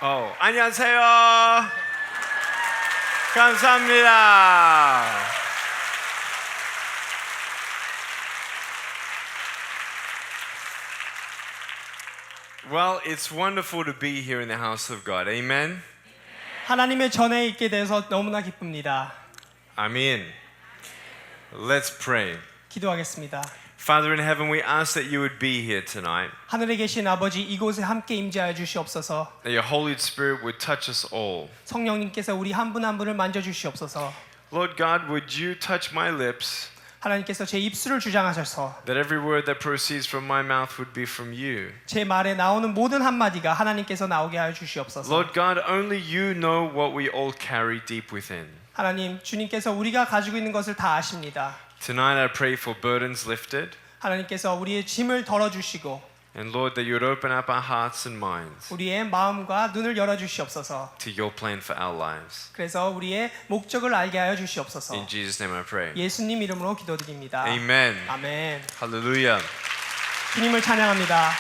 안녕하세요. 감사합니다. Well, it's wonderful to be here in the house of God. Amen. 하나님의 전에 있게 돼서 너무나 기쁩니다. Amen. Let's pray. 기도하겠습니다. Father in heaven, we ask that you would be here tonight. 하늘에 계신 아버지, 이곳에 함께 임재하여 주시옵소서. That your Holy Spirit would touch us all. 성령님께서 우리 한 분 한 분을 만져 주시옵소서. Lord God, would you touch my lips? 하나님께서 제 입술을 주장하셔서 That every word that proceeds from my mouth would be from you. 제 말에 나오는 모든 한마디가 하나님께서 나오게 하여 주시옵소서. Lord God, only you know what we all carry deep within. 하나님, 주님께서 우리가 가지고 있는 것을 다 아십니다. Tonight I pray for burdens lifted. 하나님께서 우리의 짐을 덜어주시고 And Lord, that you would open up our hearts and minds 우리의 마음과 눈을 열어주시옵소서. to your plan for our lives. 그래서 우리의 목적을 알게 하여 주시옵소서. In Jesus' name I pray. 예수님 이름으로 기도드립니다. Amen. 아멘. Hallelujah. 주님을 찬양합니다.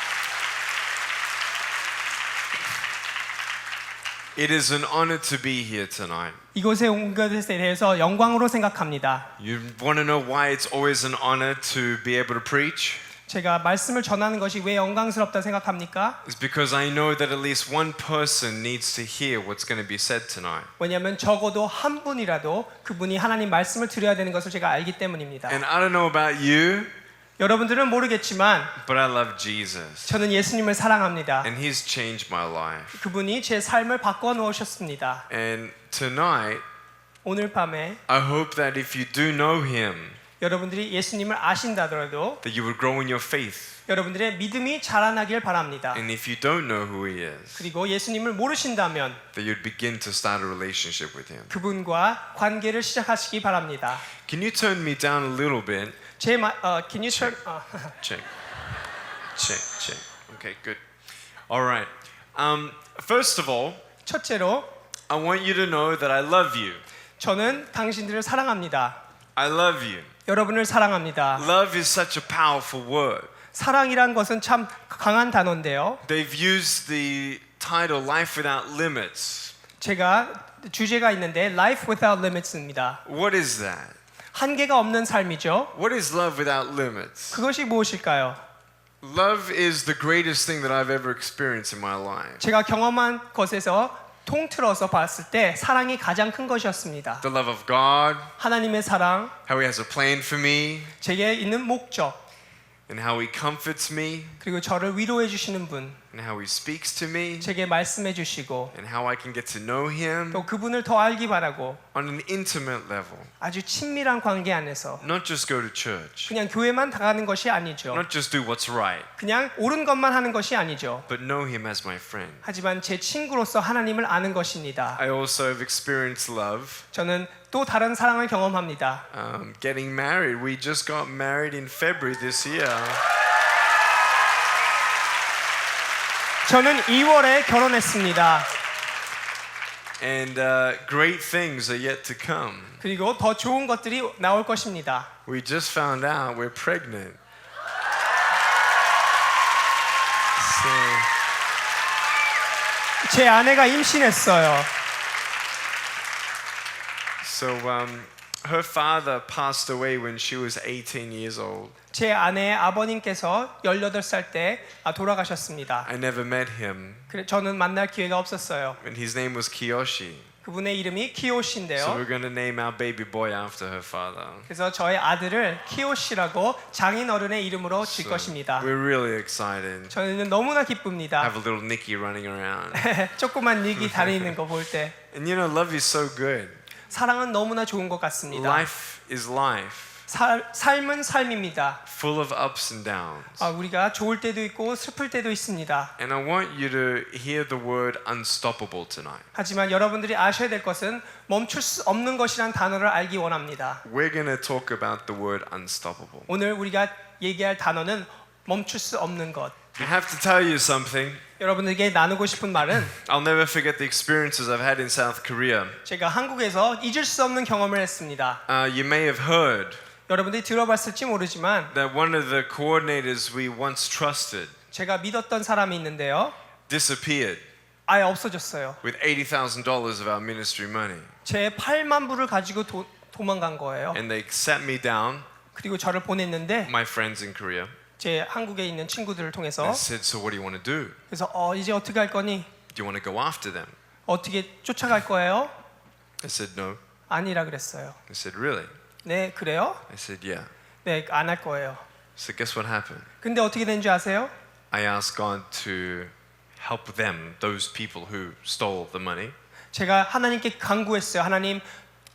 It is an honor to be here tonight. 이곳에 온 것에 대해서 영광으로 생각합니다. You want to know why it's always an honor to be able to preach? 제가 말씀을 전하는 것이 왜 영광스럽다 생각합니까? It's because I know that at least one person needs to hear what's going to be said tonight. 왜냐하면 적어도 한 분이라도 그분이 하나님 말씀을 들어야 되는 것을 제가 알기 때문입니다. And I don't know about you, 여러분들은 모르겠지만 but I love Jesus. 저는 예수님을 사랑합니다. And he's changed my life. 그분이 제 삶을 바꿔 놓으셨습니다. And tonight, 오늘 밤에 I hope that if you do know him, 여러분들이 예수님을 아신다더라도 that you would grow in your faith. 여러분들의 믿음이 자라나길 바랍니다. And if you don't know who he is, 그리고 예수님을 모르신다면 that you'd begin to start a relationship with him. 그분과 관계를 시작하시기 바랍니다. Can you turn me down a little bit? Can you turn? Check. Check. Okay, good. All right. First of all, 첫째로 I want you to know that I love you. 저는 당신들을 사랑합니다. I love you. 여러분을 사랑합니다. Love is such a powerful word. 사랑이란 것은 참 강한 단어인데요. They've used the title Life Without Limits. 제가 주제가 있는데 Life Without Limits입니다. What is that? 한계가 없는 삶이죠. What is love without limits? 그것이 무엇일까요? Love is the greatest thing that I've ever experienced in my life. 제가 경험한 것에서 통틀어서 봤을 때 사랑이 가장 큰 것이었습니다. The love of God, 하나님의 사랑, how He has a plan for me, 제게 있는 목적, and how He comforts me, 그리고 저를 위로해 주시는 분, and how He speaks to me, 제게 말씀해 주시고 and how I can get to know Him 또 그분을 더 알기 바라고 on an intimate level. 아주 친밀한 관계 안에서 Not just go to church, 그냥 교회만 가는 것이 아니죠. not just do what's right, 그냥 옳은 것만 하는 것이 아니죠. but know Him as my friend. 하지만 제 친구로서 하나님을 아는 것입니다. I also have experienced love. 저는 또 다른 사랑을 경험합니다. Getting married. We just got married in February this year. 저는 2월에 결혼했습니다. And great things are yet to come. 그리고 더 좋은 것들이 나올 것입니다. We just found out we're pregnant. 제 아내가 임신했어요. So her father passed away when she was 18 years old. 제 아내의 아버님께서 18살 때 돌아가셨습니다. I never met him. 저는 만날 기회가 없었어요. And his name was Kiyoshi. 그분의 이름이 So 키요시인데요. we're going to name our baby boy after her father. 그래서 저의 아들을 키요시라고 장인어른의 이름으로 질 So 것입니다. we're really excited. 저는 너무나 기쁩니다. Have a little Nikki running around. 조그만 닉이 다니는 거 볼 때 And you know, love is so good. 사랑은 너무나 좋은 것 같습니다. Life is life. 삶은 삶입니다. Full of ups and downs. 우리가 좋을 때도 있고 슬플 때도 있습니다. And I want you to hear the word unstoppable tonight. 하지만 여러분들이 아셔야 될 것은 멈출 수 없는 것이란 단어를 알기 원합니다. We're going to talk about the word unstoppable. 오늘 우리가 얘기할 단어는 멈출 수 없는 것. I have to tell you something. 여러분에게 나누고 싶은 말은 I'll never forget the experiences I've had in South Korea. 제가 한국에서 잊을 수 없는 경험을 했습니다. You may have heard 여러분들이 들어봤을지 모르지만 that one of the coordinators we once trusted 제가 믿었던 사람이 있는데요. disappeared. 아예 없어졌어요. with $80,000 of our ministry money. 제 8만 불을 가지고 도망간 거예요. And they sat me down, 그리고 저를 보냈는데 my friends in Korea, 제 한국에 있는 친구들을 통해서 and said, so what do you want to do? 그래서 이제 어떻게 할 거니? Do you want to go after them? 어떻게 쫓아갈 거예요? I said, no. 아니라 그랬어요. I said, really? 네, 그래요? I said, yeah. 네, 안 할 거예요. So guess what happened? 근데 어떻게 된 줄 아세요? I asked God to help them, those people who stole the money. 제가 하나님께 간구했어요. 하나님,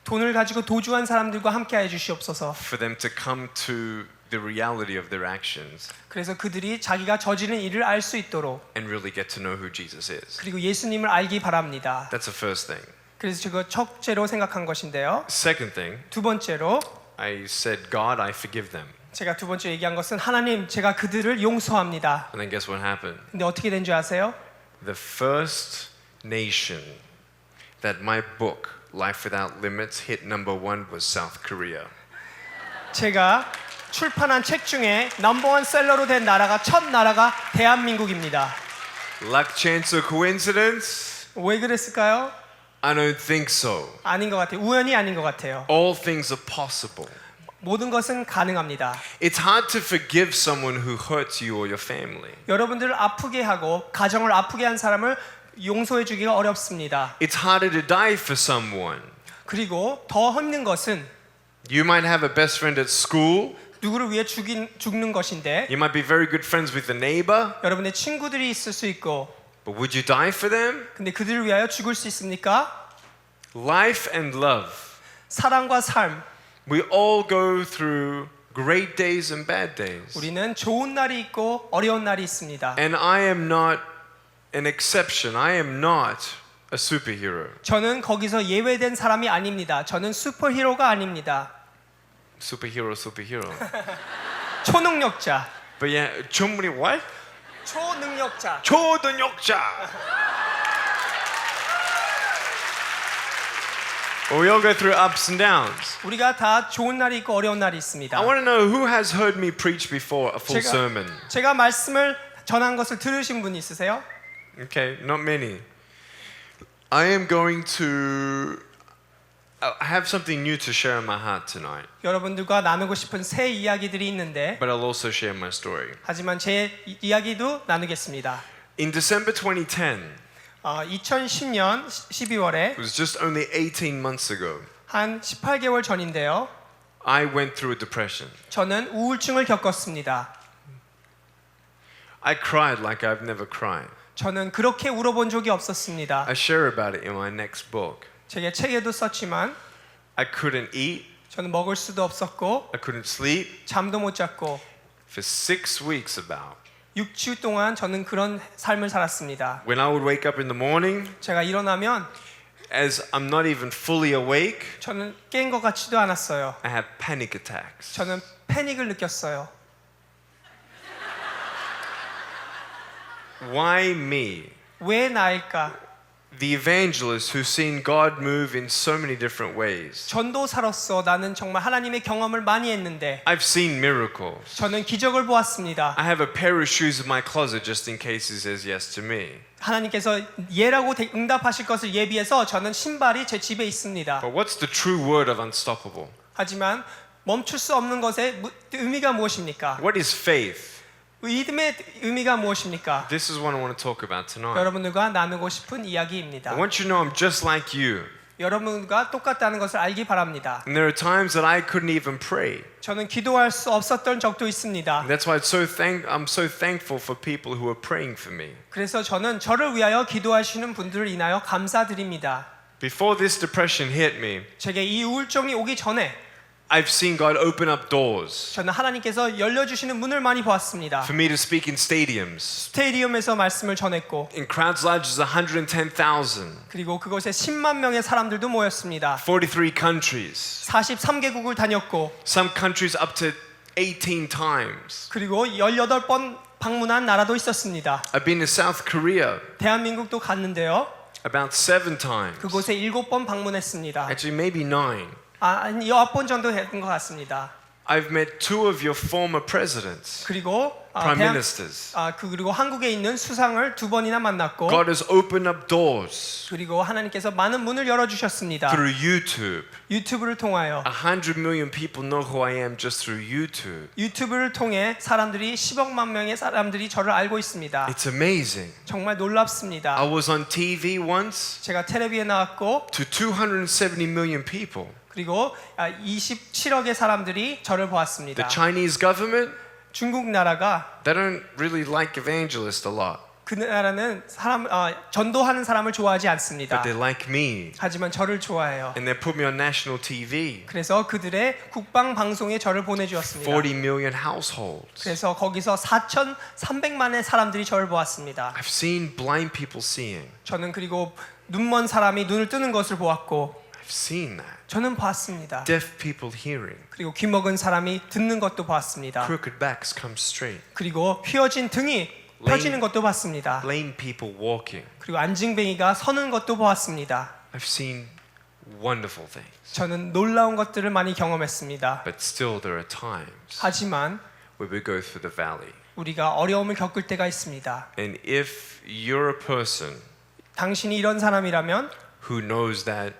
돈을 가지고 도주한 사람들과 함께하여 주시옵소서. For them to come to the reality of their actions 그래서 그들이 자기가 저지른 일을 알 수 있도록 and really get to know who Jesus is. 그리고 예수님을 알기 바랍니다. That's the first thing. 그래서 제가 첫째로 생각한 것인데요. Second thing, 두 번째로 I said, God, I forgive them. 제가 두 번째 얘기한 것은 하나님, 제가 그들을 용서합니다. And then guess what happened? 근데 어떻게 된 줄 아세요? The first nation that my book, Life Without Limits, hit number 1 was South Korea. 제가 출판한 책 중에 넘버원 셀러로 된 나라가 첫 나라가 대한민국입니다. Luck, chance, or coincidence? 왜 그랬을까요? I don't think so. 아닌 것 같아요. 우연이 아닌 것 같아요. All things are possible. 모든 것은 가능합니다. It's hard to forgive someone who hurts you or your family. 여러분들을 아프게 하고 가정을 아프게 한 사람을 용서해 주기가 어렵습니다. It's harder to die for someone. 그리고 더 힘든 것은 You might have a best friend at school. 누구를 위해 죽는 것인데 You might be very good friends with a neighbor. 여러분의 친구들이 있을 수 있고 But would you die for them? 근데 그들을 위하여 죽을 수 있습니까? Life and love. 사랑과 삶. We all go through great days and bad days. 우리는 좋은 날이 있고 어려운 날이 있습니다. And I am not an exception. I am not a superhero. 저는 거기서 예외된 사람이 아닙니다. 저는 슈퍼히로가 아닙니다. Superhero. 초능력자. But yeah, 충분히 what? 초능력자. 초능력자. We all go through ups and downs. 우리가 다 좋은 날이 있고 어려운 날이 있습니다. I want to know who has heard me preach before a full sermon. 제가 말씀을 전한 것을 들으신 분 있으세요? Okay, not many. I am going to I have something new to share in my heart tonight, 여러분들과 나누고 싶은 새 이야기들이 있는데 but I'll also share my story. 하지만 제 이야기도 나누겠습니다. In December 2010, 2010년 12월에 it was just only 18 months ago, 한 18개월 전인데요. I went through a depression. 저는 우울증을 겪었습니다. I cried like I've never cried. 저는 그렇게 울어본 적이 없었습니다. I share about it in my next book. 제가 책에도 썼지만 I couldn't eat, 저는 먹을 수도 없었고 I couldn't sleep 잠도 못 잤고 for 6 weeks about. 6주 동안 저는 그런 삶을 살았습니다. When I would wake up in the morning, 제가 일어나면 as I'm not even fully awake, 저는 깬 것 같지도 않았어요. I had panic attacks. 저는 패닉을 느꼈어요. Why me? 왜 나일까? The evangelist who's seen God move in so many different ways. 전도사로서 나는 정말 하나님의 경험을 많이 했는데 I've seen miracles. 저는 기적을 보았습니다. I have a pair of shoes in my closet just in case he says yes to me. 하나님께서 예라고 응답하실 것을 예비해서 저는 신발이 제 집에 있습니다. But what's the true word of unstoppable? 하지만 멈출 수 없는 것의 의미가 무엇입니까? What is faith? 믿음의 의미가 무엇입니까? This is what I want to talk about tonight. 여러분들과 나누고 싶은 이야기입니다. I want you to know I'm just like you. 여러분과 똑같다는 것을 알기 바랍니다. And there are times that I couldn't even pray. 저는 기도할 수 없었던 적도 있습니다. And that's why I'm so thankful for people who are praying for me. 그래서 저는 저를 위하여 기도하시는 분들을 인하여 감사드립니다. Before this depression hit me, 제게 이 우울증이 오기 전에 I've seen God open up doors 저는 하나님께서 열려주시는 문을 많이 보았습니다. for me to speak in stadiums, 스테디움에서 말씀을 전했고 in crowds large as 110,000, 그리고 그곳에 10만 명의 사람들도 모였습니다. 43 countries, 43개국을 다녔고 some countries up to 18 times. 그리고 18번 방문한 나라도 있었습니다. I've been to South Korea 대한민국도 갔는데요. about 7 times. 그곳에 7번 방문했습니다. Actually, maybe 9. 한 9번 정도 했던 것 같습니다. I've met two of your former presidents, 그리고 prime ministers. 그리고 한국에 있는 수상을 두 번이나 만났고 God has opened up doors 그리고 하나님께서 많은 문을 열어 주셨습니다. through YouTube. 유튜브를 통하여 100 million people know who I am just through YouTube. 유튜브를 통해 사람들이 10억만 명의 사람들이 저를 알고 있습니다. It's amazing. 정말 놀랍습니다. I was on TV once 제가 텔레비에 나왔고 to 270 million people. 그리고 27억의 사람들이 저를 보았습니다. The Chinese government, 중국 나라가 they don't really like evangelists a lot, 그 나라는 전도하는 사람을 좋아하지 않습니다. but they like me. 하지만 저를 좋아해요. And they put me on national TV. 그래서 그들의 국방 방송에 저를 보내주었습니다. 40 million households. 그래서 거기서 4,300만의 사람들이 저를 보았습니다. I've seen blind people seeing. 저는 그리고 눈먼 사람이 눈을 뜨는 것을 보았고 I've seen that. 저는 봤습니다. Deaf people hearing. 그리고 귀먹은 사람이 듣는 것도 봤습니다. Crooked backs come straight. 그리고 휘어진 등이 펴지는 것도 봤습니다. Lame people walking. 그리고 안징뱅이가 서는 것도 보았습니다. I've seen wonderful things. 저는 놀라운 것들을 많이 경험했습니다. But still there are times 하지만 where we go through the valley. 우리가 어려움을 겪을 때가 있습니다. And if you're a person 당신이 이런 사람이라면 who knows that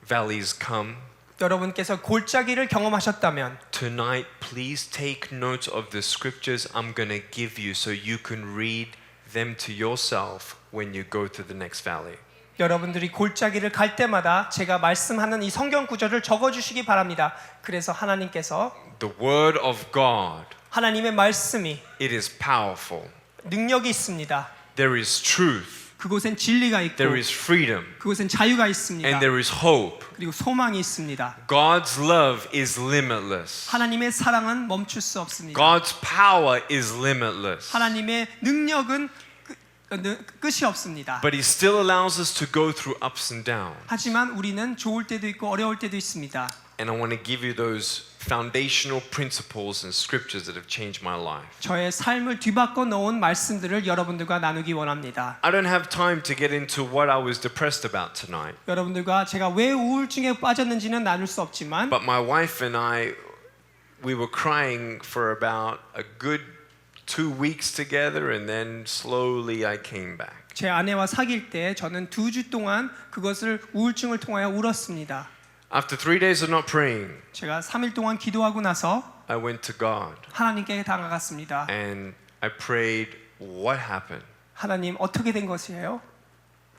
valleys come, 여러분께서 골짜기를 경험하셨다면 tonight please take note of the scriptures I'm going to give you so you can read them to yourself when you go to the next valley. 여러분들이 골짜기를 갈 때마다 제가 말씀하는 이 성경 구절을 적어주시기 바랍니다. 그래서 하나님께서 The word of God, 하나님의 말씀이 it is powerful. 능력이 있습니다. There is truth. 그곳엔 진리가 있고 There is freedom. 그곳엔 자유가 있습니다. And there is hope. 그리고 소망이 있습니다. God's love is limitless. 하나님의 사랑은 멈출 수 없습니다. God's power is limitless. 하나님의 능력은 끝이 없습니다. But He still allows us to go through ups and downs. 하지만 우리는 좋을 때도 있고 어려울 때도 있습니다. And I want to give you those foundational principles and scriptures that have changed my life. 저의 삶을 뒤바꿔 놓은 말씀들을 여러분들과 나누기 원합니다. I don't have time to get into what I was depressed about tonight. 여러분들과 제가 왜 우울증에 빠졌는지는 나눌 수 없지만 But my wife and I, we were crying for about a good 2 weeks together and then slowly I came back. 제 아내와 사귈 때 저는 2주 동안 그것을 우울증을 통하여 울었습니다. After 3 days of not praying, 제가 3일 동안 기도하고 나서 I went to God 하나님께 다가갔습니다. and I prayed, what happened? 하나님 어떻게 된 것이에요?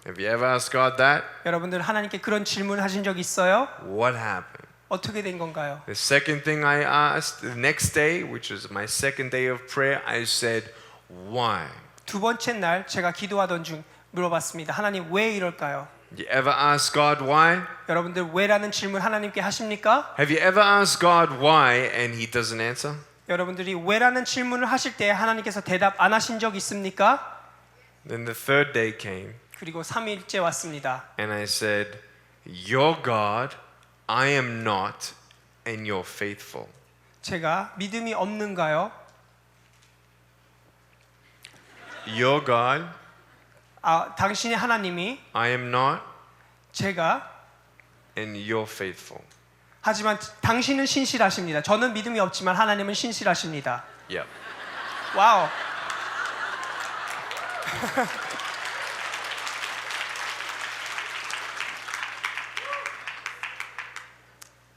Have you ever asked God that? 여러분들 하나님께 그런 질문 하신 적 있어요? What happened? 어떻게 된 건가요? The second thing I asked, the next day, which was my second day of prayer, I said, why? 두 번째 날 제가 기도하던 중 물어봤습니다. 하나님 왜 이럴까요? You ever ask God why? 여러분들 왜라는 질문 하나님께 하십니까? Have you ever asked God why and He doesn't answer? 여러분들이 왜라는 질문을 하실 때 하나님께서 대답 안 하신 적 있습니까? Then the third day came 그리고 3일째 왔습니다. and I said, You're God, I am not, and you're faithful. 제가 믿음이 없는가요? You're God, 당신이 하나님이 I am not, 제가 and you're faithful. 하지만 당신은 신실하십니다. 저는 믿음이 없지만 하나님은 신실하십니다. Yep. 와우.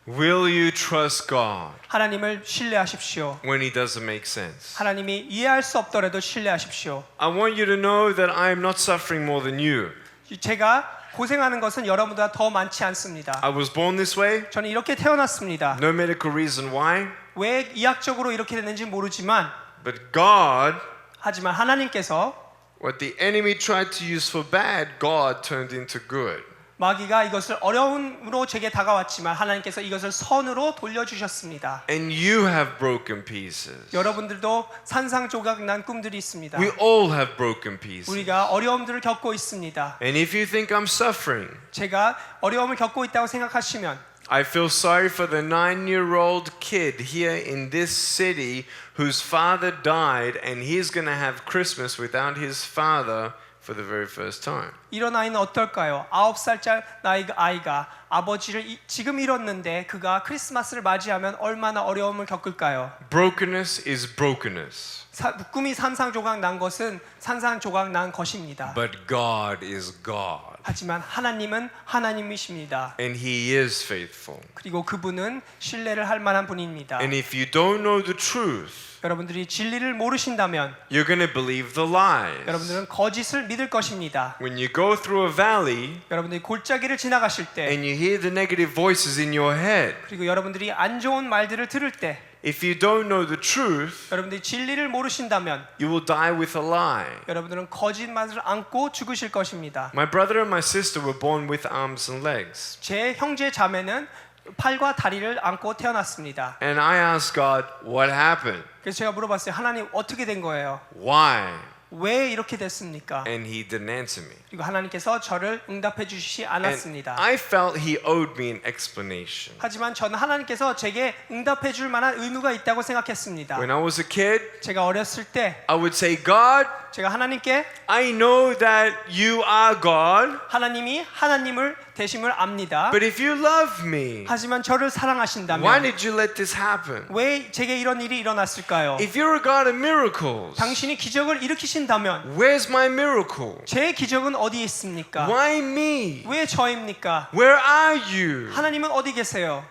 Will you trust God 하나님을 신뢰하십시오. when He doesn't make sense? 하나님이 이해할 수 없더라도 신뢰하십시오. I want you to know that I am not suffering more than you. 제가 고생하는 것은 여러분보다 더 많지 않습니다. I was born this way, 저는 이렇게 태어났습니다. no medical reason why, 왜 이학적으로 이렇게 됐는지 모르지만 but God, 하지만 하나님께서 what the enemy tried to use for bad, God turned into good. 마귀가 이것을 어려움으로 제게 다가왔지만 하나님께서 이것을 선으로 돌려주셨습니다. And you have broken pieces. 여러분들도 산상조각 난 꿈들이 있습니다. We all have broken pieces. 우리가 어려움들을 겪고 있습니다. And if you think I'm suffering, 제가 어려움을 겪고 있다고 생각하시면 I feel sorry for the 9-year-old kid here in this city whose father died and he's going to have Christmas without his father for the very first time. 이런 아이는 어떨까요? 9살짜리 아이가 아버지를 지금 잃었는데 그가 크리스마스를 맞이하면 얼마나 어려움을 겪을까요? Brokenness is brokenness. 꿈이 산상조각 난 것은 산상조각 난 것입니다. But God is God. 하지만 하나님은 하나님이십니다. And He is faithful. 그리고 그분은 신뢰를 할 만한 분입니다. And if you don't know the truth, 여러분들이 진리를 모르신다면 you're going to believe the lies. 여러분들은 거짓을 믿을 것입니다. When you go through a valley 여러분들이 골짜기를 지나가실 때 and you hear the negative voices in your head, 그리고 여러분들이 안 좋은 말들을 들을 때 if you don't know the truth, 여러분들이 진리를 모르신다면 you will die with a lie. 여러분들은 거짓말을 안고 죽으실 것입니다. My brother and my sister were born with arms and legs. 제 형제 자매는 팔과 다리를 안고 태어났습니다. And I asked God, what happened? 그래서 제가 물어봤어요. 하나님 어떻게 된 거예요? Why? 왜 이렇게 됐습니까? And He didn't answer me. 그리고 하나님께서 저를 응답해 주시지 And 않았습니다. I felt He owed me an explanation. 하지만 저는 하나님께서 제게 응답해 줄 만한 의무가 있다고 생각했습니다. When I was a kid, 제가 어렸을 때 I would say, God, 제가 하나님께 I know that you are God, 하나님이 하나님을 되심을 압니다. but if you love me, 하지만 저를 why 사랑하신다면 did you let this happen? 왜 제게 이런 일이 일어났을까요? If you're a God of miracles, 당신이 기적을 일으키신다면 where's my miracle? 제 기적은 어디에 있습니까? Why me? 왜 저입니까? Where are you? 하나님은 어디 계세요?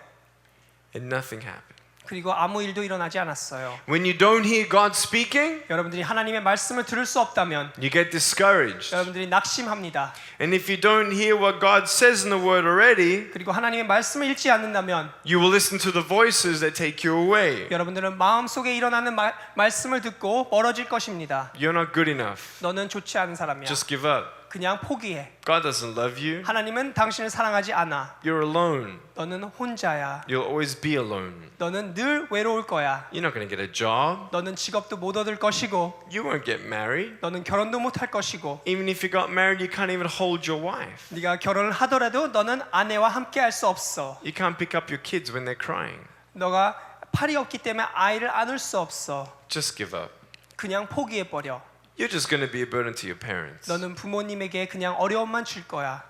And nothing happened. 그리고 아무 일도 일어나지 않았어요. When you don't hear God speaking, 여러분들이 하나님의 말씀을 들을 수 없다면 you get discouraged. 여러분들이 낙심합니다. And if you don't hear what God says in the Word already, 그리고 하나님의 말씀을 읽지 않는다면 you will listen to the voices that take you away. 여러분들은 마음속에 일어나는 말씀을 듣고 멀어질 것입니다. You're not good enough. 너는 좋지 않은 사람이야. Just give up. 그냥 포기해. God doesn't love you. 하나님은 당신을 사랑하지 않아. You're alone. 너는 혼자야. You'll always be alone. 너는 늘 외로울 거야. You're not going to get a job. 너는 직업도 못 얻을 것이고 You won't get married. 너는 결혼도 못 할 것이고 Even if you got married, you can't even hold your wife. 네가 결혼을 하더라도 너는 아내와 함께 할 수 없어. You can't pick up your kids when they're crying. 너가 팔이 없기 때문에 아이를 안을 수 없어. Just give up. 그냥 포기해 버려. You're just going to be a burden to your parents. 너는 부모님에게 그냥 어려움만 줄 거야.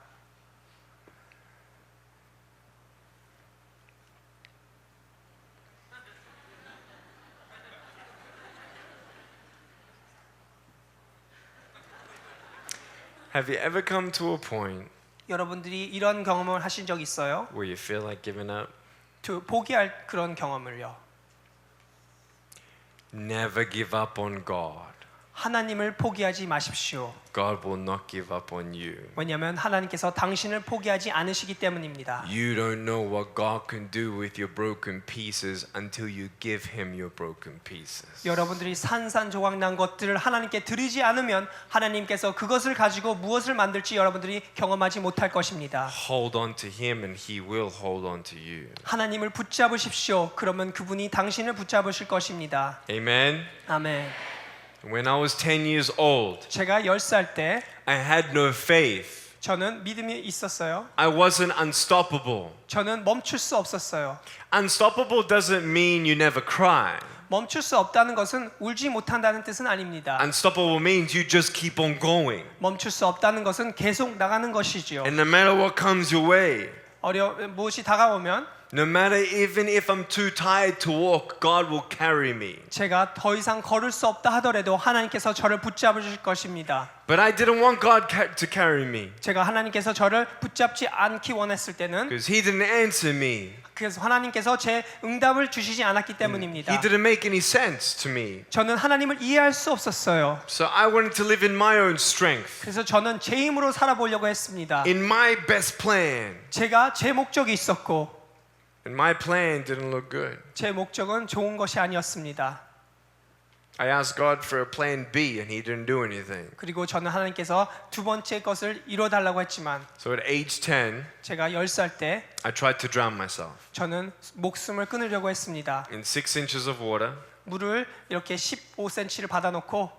Have you ever come to a point 여러분들이 이런 경험을 하신 적 있어요? where you feel like giving up? 포기할 그런 경험을요. Never give up on God. 하나님을 포기하지 마십시오. God will not give up on you. 왜냐하면 하나님께서 당신을 포기하지 않으시기 때문입니다. You don't know what God can do with your broken pieces until you give Him your broken pieces. 여러분들이 산산조각난 것들을 하나님께 드리지 않으면 하나님께서 그것을 가지고 무엇을 만들지 여러분들이 경험하지 못할 것입니다. Hold on to Him and He will hold on to you. 하나님을 붙잡으십시오. 그러면 그분이 당신을 붙잡으실 것입니다. Amen. 아멘. When I was 10 years old, 제가 10살 때 I had no faith. 저는 믿음이 있었어요. I wasn't unstoppable. 저는 멈출 수 없었어요. Unstoppable doesn't mean you never cry. 멈출 수 없다는 것은 울지 못한다는 뜻은 아닙니다. Unstoppable means you just keep on going. 멈출 수 없다는 것은 계속 나가는 것이죠. And no matter what comes your way, 무엇이 다가오면 no matter even if I'm too tired to walk, God will carry me. 제가 더 이상 걸을 수 없다 하더라도 하나님께서 저를 붙잡으실 것입니다. But I didn't want God to carry me 제가 하나님께서 저를 붙잡지 않기 원했을 때는 because He didn't answer me. 그래서 하나님께서 제 응답을 주시지 않았기 때문입니다. He didn't make any sense to me. 저는 하나님을 이해할 수 없었어요. So I wanted to live in my own strength, 그래서 저는 제 힘으로 살아보려고 했습니다. in my best plan. 제가 제 목적이 있었고 And my plan didn't look good. 제 목적은 좋은 것이 아니었습니다. I asked God for a plan B and He didn't do anything. 그리고 저는 하나님께서 두 번째 것을 이뤄달라고 했지만 So at age 10, 제가 10살 때 I tried to drown myself 저는 목숨을 끊으려고 했습니다. in 6 inches of water. 물을 이렇게 15cm를 받아놓고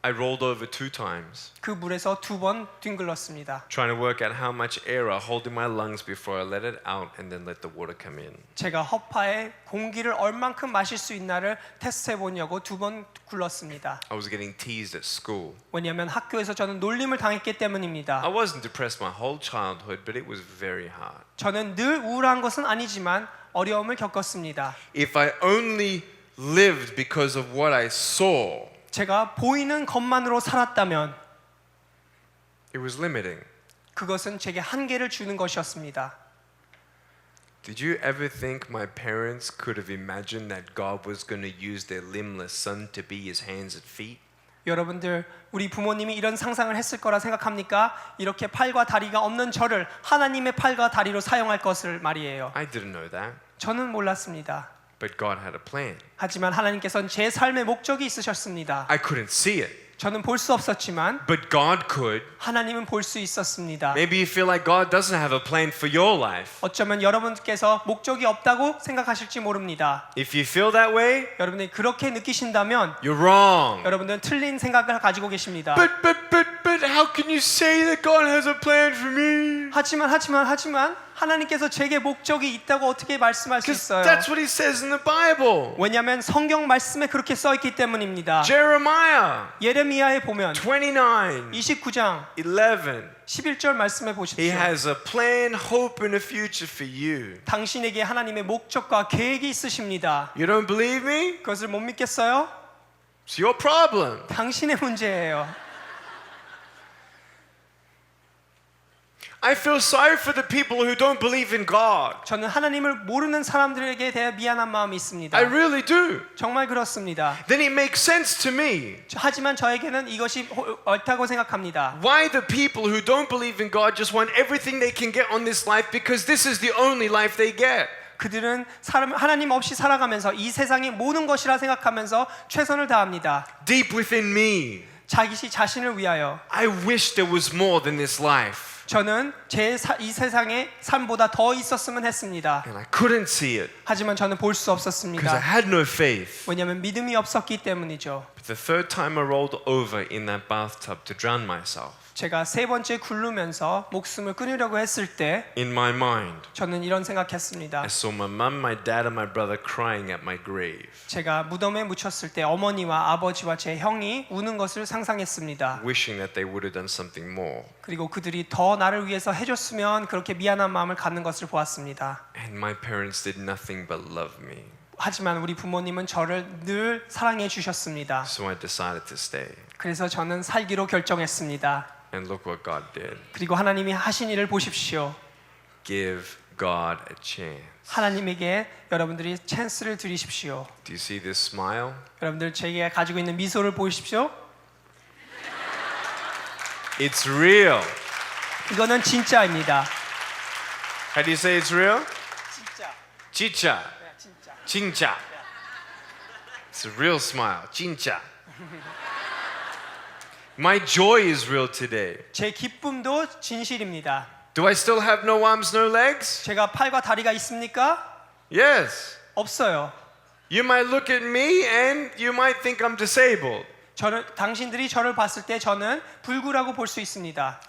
I rolled over 2 times, 그 물에서 2번 뒹굴렀습니다. trying to work out how much air I hold in my lungs before I let it out and then let the water come in. 제가 허파에 공기를 얼만큼 마실 수 있나를 테스트해 보려고 2번 굴렀습니다. I was getting teased at school. 왜냐하면 학교에서 저는 놀림을 당했기 때문입니다. I wasn't depressed my whole childhood, but it was very hard. 저는 늘 우울한 것은 아니지만 어려움을 겪었습니다. If I only lived because of what I saw, 제가 보이는 것만으로 살았다면 it was limiting. 그것은 제게 한계를 주는 것이었습니다. Did you ever think my parents could have imagined that God was going to use their limbless son to be his hands and feet? 여러분들 우리 부모님이 이런 상상을 했을 거라 생각합니까? 이렇게 팔과 다리가 없는 저를 하나님의 팔과 다리로 사용할 것을 말이에요. I didn't know that, 저는 몰랐습니다. but God had a plan. 하지만 하나님께서는 제 삶의 목적이 있으셨습니다. I couldn't see it, 저는 볼 수 없었지만 but God could. 하나님은 볼 수 있었습니다. Maybe you feel like God doesn't have a plan for your life. 어쩌면 여러분께서 목적이 없다고 생각하실지 모릅니다. If you feel that way, 여러분이 그렇게 느끼신다면 you're wrong. 여러분들은 틀린 생각을 가지고 계십니다. But how can you say that God has a plan for me? 하지만 하나님께서 제게 목적이 있다고 어떻게 말씀할 수 Because 있어요? that's what he says in the Bible. 왜냐하면 성경 말씀에 그렇게 써 있기 때문입니다. Jeremiah 예레미야에 보면 29, 29장 11. 11절 말씀에 He 보십시오. has a plan, hope, and a future for you. 당신에게 하나님의 목적과 계획이 있으십니다. You don't believe me? 그것을 못 믿겠어요? It's your problem. 당신의 문제예요. I feel sorry for the people who don't believe in God. 저는 하나님을 모르는 사람들에게 대해 미안한 마음이 있습니다. I really do. 정말 그렇습니다. Then it makes sense to me. 하지만 저에게는 이것이 옳다고 생각합니다. Why the people who don't believe in God just want everything they can get on this life because this is the only life they get. 그들은 하나님 없이 살아가면서 이 세상의 모든 것이라 생각하면서 최선을 다합니다. Deep within me, 자신을 위하여. I wish there was more than this life. 저는 이 세상에 삶보다 더 있었으면 했습니다. And I couldn't see it 하지만 저는 볼 수 because I 없었습니다. had no faith. 왜냐하면 믿음이 없었기 때문이죠. But the third time I rolled over in that bathtub to drown myself, 제가 3번째 굴르면서 목숨을 끊으려고 했을 때 in my mind, 저는 이런 생각했습니다. I saw my mum, my dad, and my brother crying at my grave, 제가 무덤에 묻혔을 때 어머니와 아버지와 제 형이 우는 것을 상상했습니다. wishing that they would have done something more. 그리고 그들이 더 나를 위해서 해줬으면 그렇게 미안한 마음을 갖는 것을 보았습니다. And my parents did nothing but love me. 하지만 우리 부모님은 저를 늘 사랑해 주셨습니다. So I decided to stay. 그래서 저는 살기로 결정했습니다. And look what God did. 그리고 하나님이 하신 일을 보십시오. Give God a chance. 하나님에게 여러분들이 찬스를 드리십시오. Do you see this smile? 여러분들 제가 가지고 있는 미소를 보십시오. It's real. 이거는 진짜입니다. How do you say it's real? 진짜. Chicha. 진짜. Chincha. It's a real smile. Chincha. My joy is real today. 제 기쁨도 진실입니다. Do I still have no arms, no legs? 제가 팔과 다리가 있습니까? Yes. 없어요. You might look at me and you might think I'm disabled. 당신들이 저를 봤을 때 저는 불구라고 볼 수 있습니다.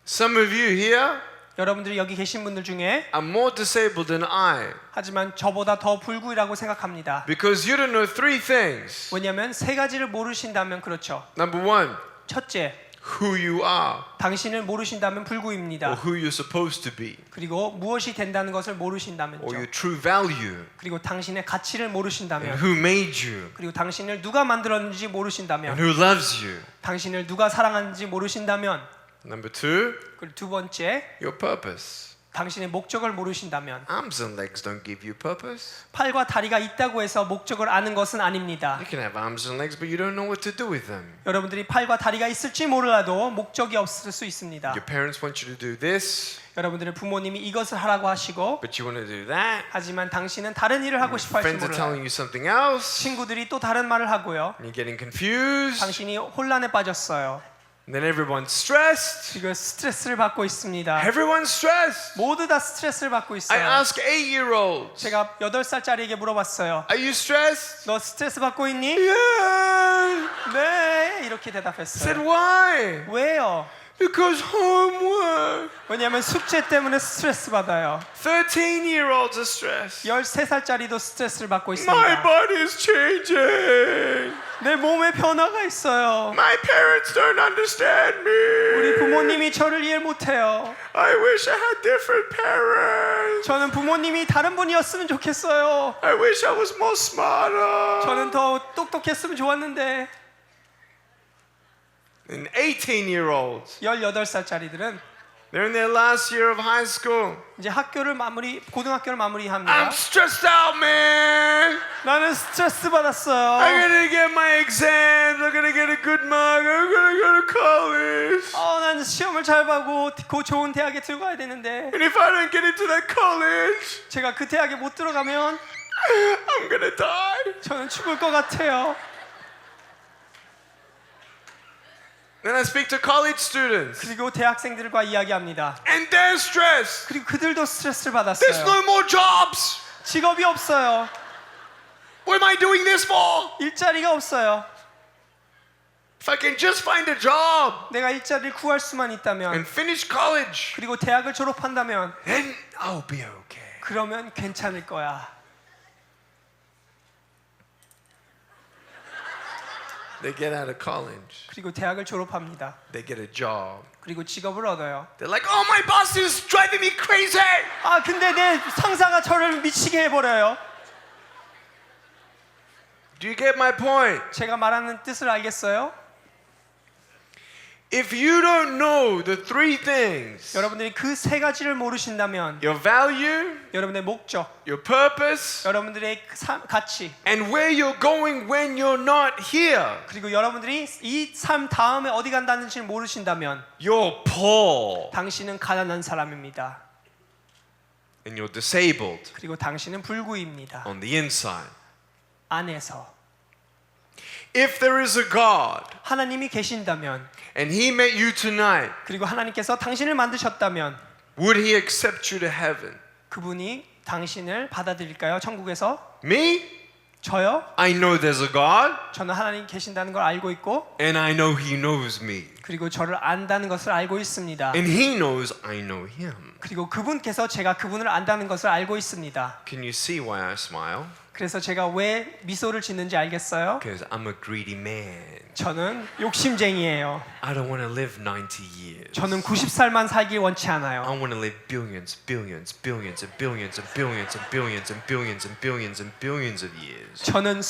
Some of you here 여러분들이 여기 계신 분들 중에 are more disabled than I 하지만 저보다 더 불구이라고 생각합니다. because you don't know 3 things. 왜냐하면 3가지를 모르신다면 그렇죠. Number 1, 첫째, who you are 당신을 모르신다면 or 불구입니다. who you're supposed to be 그리고 무엇이 된다는 것을 or 모르신다면요. your true value 그리고 당신의 가치를 and 모르신다면 who made you 그리고 당신을 누가 만들었는지 and 모르신다면 who loves you. 당신을 누가 사랑하는지 모르신다면 Number 2, 그리고 2번째, your purpose. 당신의 목적을 모르신다면 Arms and legs don't give you purpose. 팔과 다리가 있다고 해서 목적을 아는 것은 아닙니다. You can have arms and legs but you don't know what to do with them. 여러분들이 팔과 다리가 있을지 몰라도 목적이 없을 수 있습니다. Your parents want you to do this 여러분들의 부모님이 이것을 하라고 하시고 but you want to do that. 하지만 당신은 다른 일을 하고 싶어 할지 Friends are telling 몰라요. you something else 친구들이 또 다른 말을 하고요. and you're getting confused. 당신이 혼란에 빠졌어요. And then everyone's stressed. 지금 스트레스를 받고 있습니다. Everyone's stressed. 모두 다 스트레스를 받고 I 있어요. ask 8-year-olds, 제가 8살짜리에게 물어봤어요. are you stressed? 너 스트레스 받고 있니? Yeah. 네, 이렇게 Said 대답했어요. why? 왜요? Because homework. 왜냐하면 숙제 때문에 스트레스 받아요. 13-year-olds are stressed. 13살짜리도 스트레스를 받고 My 있습니다. body is changing. 내 몸에 변화가 있어요. My parents don't understand 우리 me. 부모님이 저를 이해 못해요. I wish I had different parents. 저는 부모님이 다른 분이었으면 좋겠어요. I wish I was more smarter. 저는 더 똑똑했으면 좋았는데. And 18-year-olds, 18살짜리들은 they're in their last year of high school. 이제 고등학교를 I'm 마무리합니다. stressed out, man. 나는 스트레스 I'm 받았어요. gonna get my exams. I'm gonna get a good mark. I'm gonna go to college. 나는 시험을 잘 보고 좋은 대학에 들어가야 되는데 And if I don't get into that college, 제가 그 대학에 못 들어가면 I'm gonna die. 저는 죽을 것 같아요. Then I speak to college students, 그리고 대학생들과 이야기합니다. and they're stressed. 그리고 그들도 스트레스를 There's 받았어요. no more jobs. 직업이 없어요. What am I doing this for? 일자리가 없어요. If I can just find a job 내가 일자리를 구할 수만 있다면 and finish college, 그리고 대학을 졸업한다면 then I'll be okay. 그러면 괜찮을 거야. They get out of college. 그리고 대학을 졸업합니다. They get a job. 그리고 직업을 얻어요. They're like, oh, my boss is driving me crazy. 근데 내 상사가 저를 미치게 해버려요. Do you get my point? 제가 말하는 뜻을 알겠어요? If you don't know the three things, 여러분들이 그 세 가지를 모르신다면 your value, 여러분의 목적, your purpose, 여러분들의 가치, and where you're going when you're not here, 그리고 여러분들이 이 삶 다음에 어디 간다는지를 모르신다면 you're poor 당신은 가난한 사람입니다. and you're disabled 그리고 당신은 불구입니다. on the inside. 안에서 If there is a God 하나님이 계신다면 and He met you tonight, 그리고 하나님께서 당신을 만드셨다면 would He accept you to heaven? 그분이 당신을 받아들일까요? 천국에서? Me? 저요? I know there's a God 저는 하나님 계신다는 걸 알고 있고 and I know He knows me. 그리고 저를 안다는 것을 알고 있습니다. And He knows I know Him. 그리고 그분께서 제가 그분을 안다는 것을 알고 있습니다. Can you see why I smile? 그래서 제가 왜 미소를 짓는지 알겠어요? Because I'm a greedy man. 저는 욕심쟁이에요. I don't want to live 90 years. 저는 90살만 살길 원치 I 않아요. want to live billions, billions, billions, and billions, and billions, and billions, and billions, and billions, and billions of years. 저는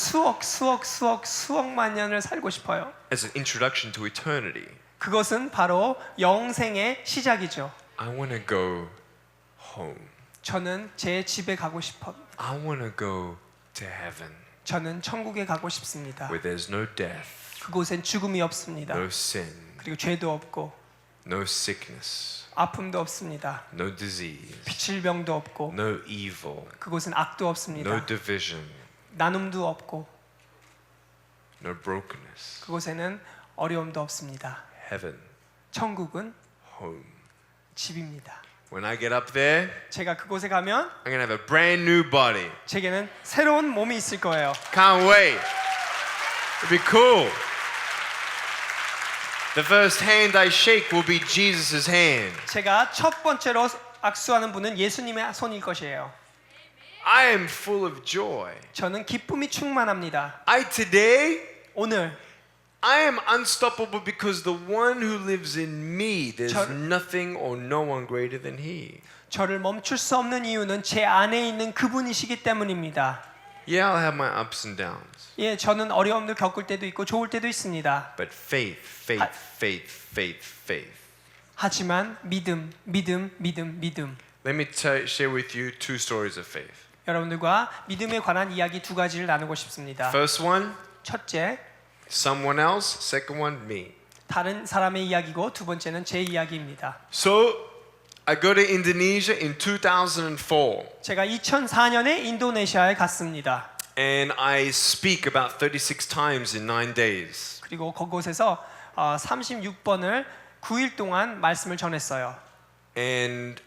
수억만 년을 살고 싶어요. As an introduction to eternity, 그것은 바로 영생의 시작이죠. I want to go home. 저는 제 집에 가고 싶어. I want to go to heaven 저는 천국에 가고 싶습니다. where there's no death, 그곳엔 죽음이 없습니다. no sin, 그리고 죄도 없고 no sickness, 아픔도 없습니다. no disease, 질병도 없고 no evil, 그곳은 악도 no 없습니다. division, 나눔도 없고 no brokenness. 그곳에는 어려움도 없습니다. Heaven, 천국은 home. 집입니다. When I get up there, 제가 그곳에 가면 I'm going to have a brand new body. 제게는 새로운 몸이 있을 거예요. Can't wait. It'll be cool. The first hand I shake will be Jesus' hand. 제가 첫 번째로 악수하는 분은 예수님의 손일 것이에요. I am full of joy. 저는 기쁨이 충만합니다. Today, 오늘 I am unstoppable because the one who lives in me, there's 저- nothing or no one greater than He. 저를 멈출 수 없는 이유는 제 안에 있는 그분이시기 때문입니다. Yeah, I'll have my ups and downs. 예, 저는 어려움을 겪을 때도 있고 좋을 때도 있습니다. But faith, faith, faith, faith, faith. 하지만 믿음. Let me share with you two stories of faith. 여러분들과 믿음에 관한 이야기 두 가지를 나누고 싶습니다. First one, 첫째, someone else. Second one, me. 다른 사람의 이야기고 두 번째는 제 이야기입니다. So, I go to Indonesia in 2004. 제가 2004년에 인도네시아에 갔습니다. And I speak about 36 times in 9 days. 그리고 그곳에서 36번을 9일 동안 말씀을 전했어요. And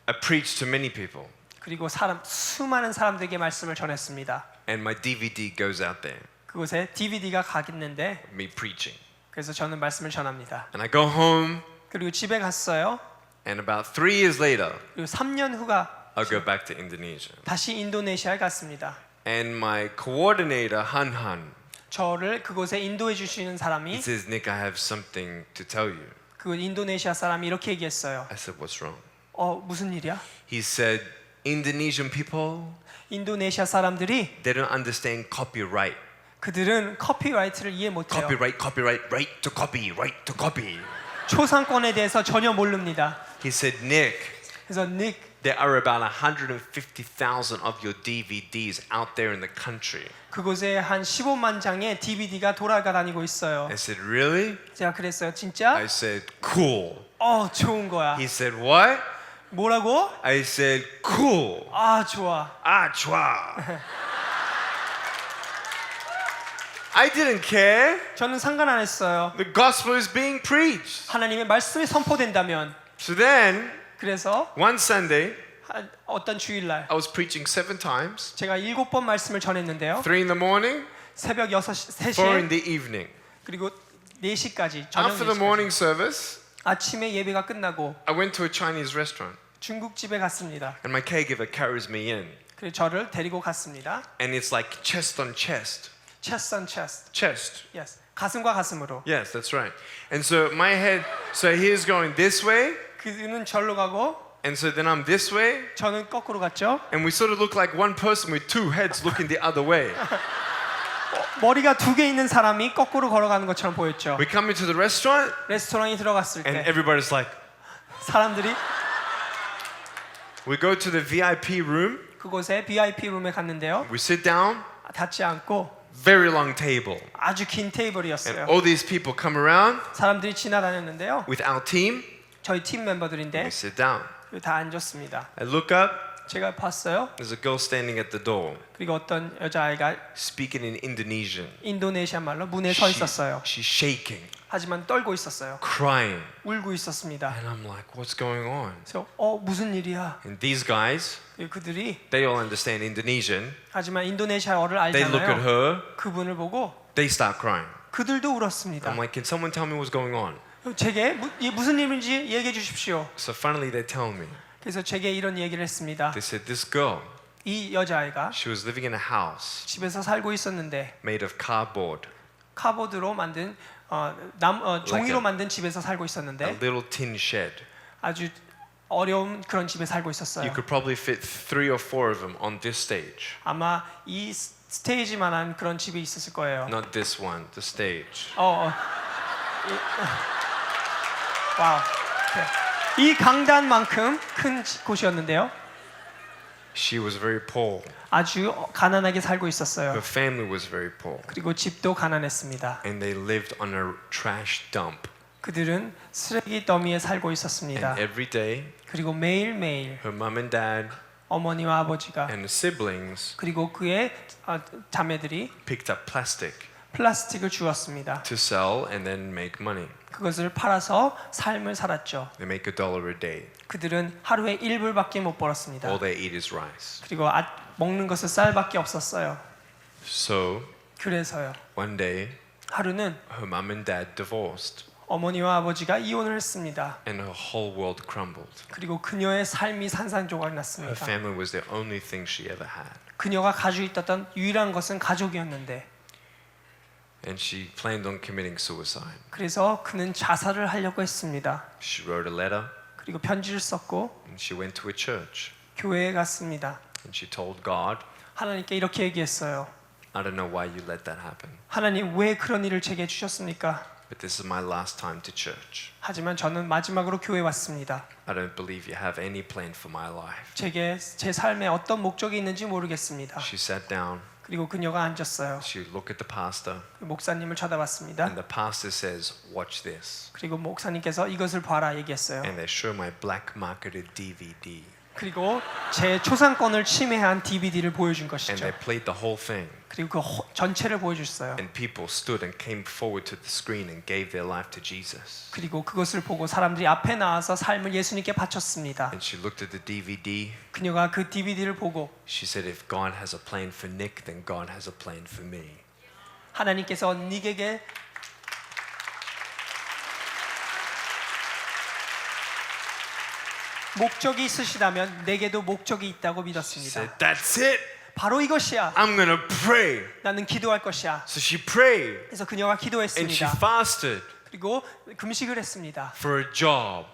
I preached to many people. 그리고 수많은 사람들에게 말씀을 전했습니다. And my DVD goes out there, 그곳에 DVD가 가겠는데 me preaching. 그래서 저는 말씀을 전합니다. And I go home, 그리고 집에 갔어요. and about 3 years later, 그리고 3년 후가 I go back to Indonesia. 다시 인도네시아에 갔습니다. And my coordinator, Han Han, 저를 그곳에 인도해 주시는 he 사람이 says, Nick, I have something to tell you. 그 인도네시아 사람이 이렇게 얘기했어요. I said, what's wrong? 무슨 일이야? He said, Indonesian people, 인도네시아 사람들이 they don't understand copyright. 그들은 커피라이트를 이해 못해요. Copyright, right to copy, right to copy. 초상권에 대해서 전혀 모릅니다. He said, Nick, 그래서 닉, there are about 150,000 of your DVDs out there in the country. 그곳에 한 15만 장의 DVD가 돌아다니고 있어요. I said, really? 제가 그랬어요. 진짜? I said, cool. 좋은 거야. He said, what? 뭐라고? I said, cool. 좋아. Ah, 좋아. I didn't care. 저는 상관 안 했어요. The gospel is being preached. 하나님의 말씀이 선포된다면. So then, 그래서 one Sunday, 어떤 주일날 I was preaching 7 times. 제가 7번 말씀을 전했는데요. 3 in the morning, 새벽 6시, 4 in 3시에 the evening. 그리고 4시까지 저녁 After the 4시까지. morning service, 아침에 예배가 끝나고 I went to a Chinese restaurant. 중국집에 갔습니다. And my caregiver carries me in. 그래서 저를 데리고 갔습니다. And it's like chest on chest. Chest on chest. Chest. Yes. 가슴과 가슴으로. Yes, that's right. And so my head, so he's going this way. 그는 절로 가고 And so then I'm this way. 저는 거꾸로 갔죠. And we sort of look like one person with 2 heads looking the other way. 머리가 2개 있는 사람이 거꾸로 걸어가는 것처럼 보였죠. We come into the restaurant 레스토랑에 들어갔을 and 때 everybody's like, 사람들이 we go to the VIP room. 그곳에 VIP 룸에 갔는데요. We sit down, 닿지 않고 very long table. 아주 긴 And 테이블이었어요. all these people come around 사람들이 지나다녔는데요. with our team. 저희 팀 멤버들인데 We sit down. 다 앉았습니다. I look up. 제가 봤어요. There's a girl standing at the door 그리고 어떤 여자아이가 speaking in Indonesian. 인도네시아 말로 문에 서 있었어요. She's shaking, 하지만 떨고 있었어요. crying. 울고 있었습니다. And I'm like, what's going on? 그래서 무슨 일이야? And these guys, 그들이 they all understand Indonesian. 하지만 인도네시아어를 They look at 알잖아요. her. 그분을 보고 They start crying. 그들도 울었습니다. I'm like, can someone tell me what's going on? 제게 무슨 일인지 얘기해 주십시오. So finally they tell me. 그래서 제게 이런 얘기를 했습니다. They said this girl, 이 여자아이가 she was living in a house 집에서 살고 있었는데 made of cardboard, 카보드로 만든 종이로 만든 집에서 살고 a 있었는데 little tin shed. 아주 어려운 그런 집에 살고 있었어요. You could probably fit 3 or 4 of them on this stage. 아마 이 스테이지만한 그런 집이 있었을 거예요. Not this one, the stage. 와우. 이 강단만큼 큰 곳이었는데요. She was very poor. 아주 가난하게 살고 있었어요. Her family was very poor. 그리고 집도 가난했습니다. And they lived on a trash dump. 그들은 쓰레기 더미에 살고 있었습니다. And every day, 그리고 매일매일 her mom and dad 어머니와 아버지가 and siblings 그리고 그의 자매들이 picked up plastic 플라스틱을 주었습니다. to sell and then make money. 그것을 팔아서 삶을 살았죠. They make $1 a day. 그들은 하루에 1불밖에 못 벌었습니다. All they eat is rice. 그리고 먹는 것은 쌀밖에 없었어요. So 그래서요. one day, 하루는 her mom and dad divorced, 어머니와 아버지가 이혼을 했습니다. and her whole world crumbled. 그리고 그녀의 삶이 산산조각 Her 났습니다. family was the only thing she ever had. 그녀가 가지고 있었던 유일한 것은 가족이었는데 And she planned on committing suicide. 그래서 그는 자살을 하려고 했습니다. She wrote a letter, 그리고 편지를 썼고 and she went to a church, 교회에 갔습니다. and she told God, 하나님께 이렇게 얘기했어요. I don't know why you let that happen, 하나님 왜 그런 일을 제게 주셨습니까? but this is my last time to church. 하지만 저는 마지막으로 교회에 왔습니다. I don't believe you have any plan for my life. 제게 제 삶에 어떤 목적이 있는지 모르겠습니다. She sat down, 그리고 그녀가 앉았어요. she looked at the pastor, 목사님을 쳐다봤습니다. and the pastor says, watch this. 그리고 목사님께서 이것을 봐라 얘기했어요. And they show my black marketed DVD. 그리고 제 초상권을 침해한 DVD를 보여준 And 것이죠. they played the whole thing. 그리고 그 전체를 보여줬어요. And people stood and came forward to the screen and gave their life to Jesus. 그리고 그것을 보고 사람들이 앞에 나와서 삶을 예수님께 바쳤습니다. And she looked at the DVD. 그녀가 그 DVD를 보고 She said, if God has a plan for Nick, then God has a plan for me. 하나님께서 닉에게 목적이 있으시다면 내게도 목적이 있다고 She 믿었습니다. said, that's it. 바로 이것이야. I'm going to pray. 나는 기도할 것이야. So she prayed 그래서 그녀가 and she 기도했습니다. fasted 그리고 금식을 했습니다. for a job.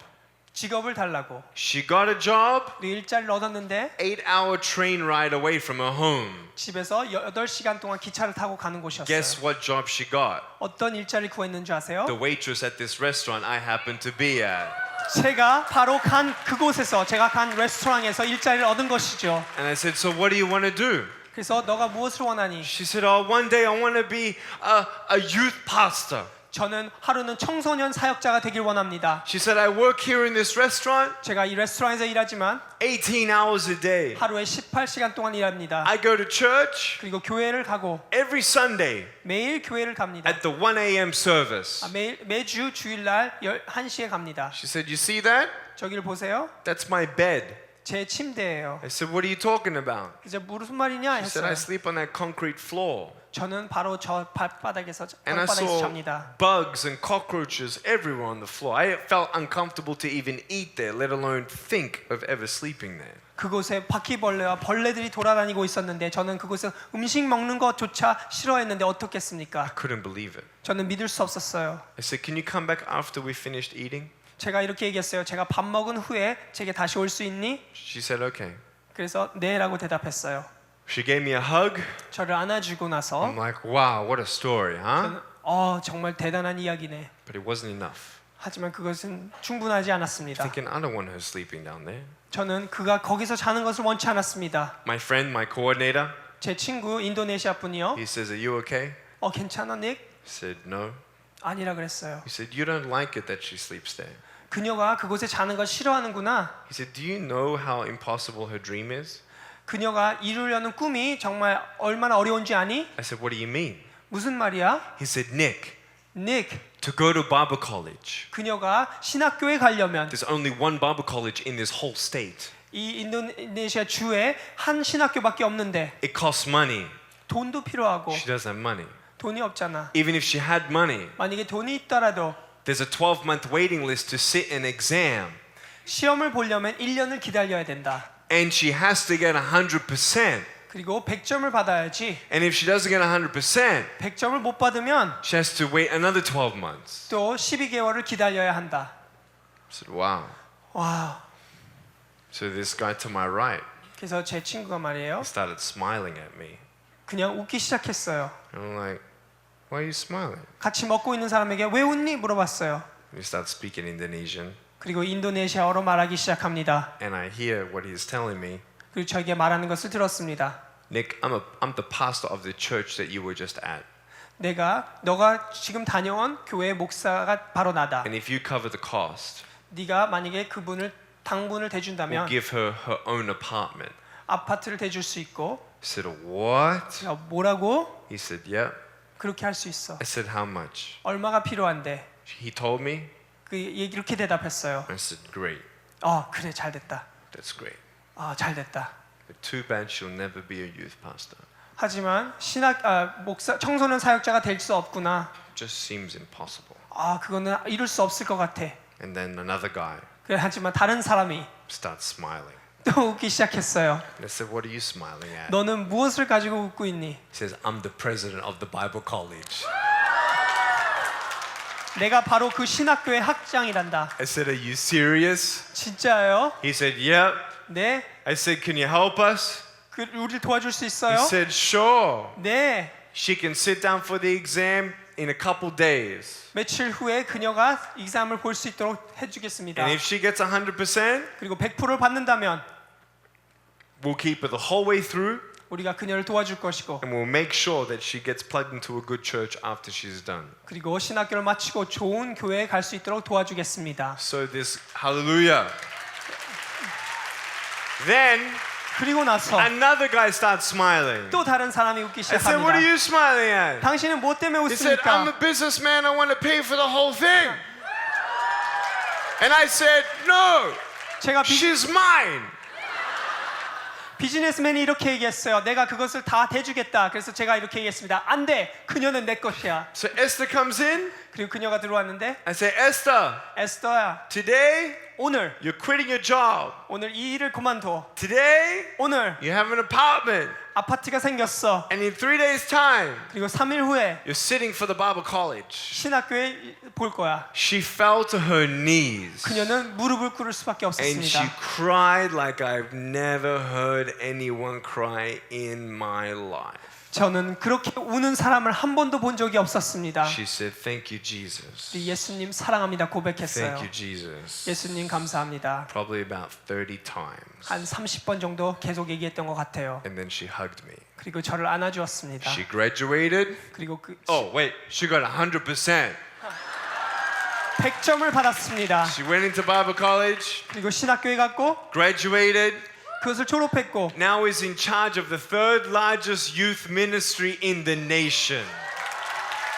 직업을 달라고. She got a job, 그리고 일자리를 얻었는데 8-hour train ride away from her home. 집에서 8시간 동안 기차를 타고 가는 곳이었어요. Guess what job she got? 어떤 일자리를 구했는 줄 아세요? The waitress at this restaurant I happen to be at. 제가 바로 간 그곳에서 제가 간 레스토랑에서 일자리를 얻은 것이죠. And I said, so what do you want to do? 그래서 너가 무엇을 원하니? She said, oh, one day I want to be a youth pastor. 저는 하루는 청소년 사역자가 되길 원합니다. She said, I work here in this restaurant 제가 이 레스토랑에서 일하지만 18 hours a day. 하루에 18시간 동안 일합니다. I go to church 그리고 교회를 가고 every Sunday 매일 교회를 갑니다. at the 1 a.m. service. 매주 주일날 1시에 갑니다. She said, you see that? 저기를 보세요. That's my bed. 제 침대예요. I said, what are you talking about? 이제 무슨 말이냐 She said, I 했어요. sleep on that concrete floor. 저는 바로 저 발바닥에서 And I 땅바닥에서 saw 잡니다. bugs and cockroaches everywhere on the floor. I felt uncomfortable to even eat there, let alone think of ever sleeping there. 그곳에 바퀴벌레와 벌레들이 돌아다니고 있었는데 저는 그곳에서 음식 먹는 것조차 싫어했는데 어떻겠습니까? I couldn't believe it. 저는 믿을 수 없었어요. I said, can you come back after we finished eating? 제가 이렇게 얘기했어요. 제가 밥 먹은 후에 제게 다시 올 수 있니? She said, okay. 그래서 네라고 대답했어요. She gave me a hug. 저를 안아주고 나서 I'm like, wow, what a story, huh? 저는 정말 대단한 이야기네. But it wasn't enough. 하지만 그것은 충분하지 않았습니다. Thinking, I don't want her sleeping down there. 저는 그가 거기서 자는 것을 원치 않았습니다. My friend, my coordinator, 제 친구 인도네시아 분이요. he says, are you okay? 괜찮아 닉? I said, no. 아니라 그랬어요. He said, you don't like it that she sleeps there. 그녀가 그곳에 자는 걸 싫어하는구나. He said, do you know how impossible her dream is? 그녀가 이루려는 꿈이 정말 얼마나 어려운지 아니? I said, what do you mean? 무슨 말이야? He said, Nick, 닉, to go to Bible college, 그녀가 신학교에 가려면 there's only one Bible college in this whole state. 이 인도네시아 주에 한 신학교밖에 없는데 It costs money. 돈도 필요하고 She doesn't have money. 돈이 없잖아. Even if she had money, 만약에 돈이 있더라도 there's a 12-month waiting list to sit an exam. 시험을 보려면 1년을 기다려야 된다. And she has to get 100%. 그리고 100점을 받아야지. And if she doesn't get 100%, 100점을 못 받으면 she has to wait another 12 months. 또 12개월을 기다려야 한다. I said, wow. 와. So this guy to my right, 그래서 제 친구가 말이에요. he started smiling at me. 그냥 웃기 시작했어요. And I'm like, why are you smiling? 같이 먹고 있는 사람에게 왜 웃니? 물어봤어요. We start speaking Indonesian. 그리고 인도네시아어로 말하기 시작합니다. And I hear what he's telling me. 그리고 저에게 말하는 것을 들었습니다. Nick, I'm the pastor of the church that you were just at. 너가 지금 다녀온 교회 목사가 바로 나다. And if you cover the cost, 네가 만약에 그분을 당분을 we'll 대준다면 give her her own apartment. 아파트를 대줄 수 있고. I said, what? 제가 뭐라고? He said, yeah. 그렇게 할 수 있어. I said, how much? 얼마가 필요한데? He told me. 이렇게 대답했어요. I said, great. 그래 잘 됐다. That's great. 잘 됐다. But too bad she'll never be a youth pastor. 하지만 목사 청소년 사역자가 될 수 없구나. Just seems impossible. 그거는 이룰 수 없을 것 같아. And then another guy 그래 하지만 다른 사람이 starts smiling. 또 웃기 시작했어요. And I said, what are you smiling at? 너는 무엇을 가지고 웃고 있니? He says, I'm the president of the Bible college. 내가 바로 그 신학교의 학장이란다. I said, are you serious? 진짜예요? He said, yep. 네. I said, can you help us? 우리를 도와줄 수 He 있어요? said, sure. 네. She can sit down for the exam in a couple days. 며칠 후에 그녀가 exam을 볼 수 있도록 해주겠습니다. And if she gets 100%, 그리고 100%를 받는다면 we'll keep her the whole way through. 우리가 그녀를 도와줄 것이고 And we'll make sure that she gets plugged into a good church after she's done. 그리고 신학교를 마치고 좋은 교회에 갈 수 있도록 도와주겠습니다. So this, hallelujah. Then 그리고 나서 another guy starts smiling. 또 다른 사람이 웃기 I said, what are 시작합니다. you smiling at? 당신은 뭐 때문에 He said, I'm a 웃습니까? businessman. I want to pay for the whole thing. And I said, no, 제가 she's mine. 비즈니스맨이 이렇게 얘기했어요. 내가 그것을 다 대주겠다. 그래서 제가 이렇게 얘기했습니다. 안 돼. 그녀는 내 것이야. So Esther comes in. 그리고 그녀가 들어왔는데 I say, Esther, 에스더야, today 오늘 you're quitting your job. 이 일을 그만둬. Today 오늘 you have an apartment. 아파트가 생겼어. And in 3 days' time, 그리고 3일 후에 you're sitting for the Bible college. 신학교에 볼 거야. She fell to her knees. 그녀는 무릎을 꿇을 수밖에 And she 없었습니다. cried like I've never heard anyone cry in my life. 저는 그렇게 우는 사람을 한 번도 본 적이 없었습니다. She said, thank you, Jesus. 예수님 사랑합니다 Thank 고백했어요. you, Jesus. 예수님 감사합니다. Probably about 30 times. 한 30번 정도 계속 얘기했던 것 같아요. And then she hugged me. 그리고 저를 안아주었습니다. She graduated. 그리고 그 Oh, wait, she got 100%. 100점을 받았습니다. She went into Bible college, 그리고 신학교에 갔고 graduated, 그것을 졸업했고 now is in charge of the third largest youth ministry in the nation.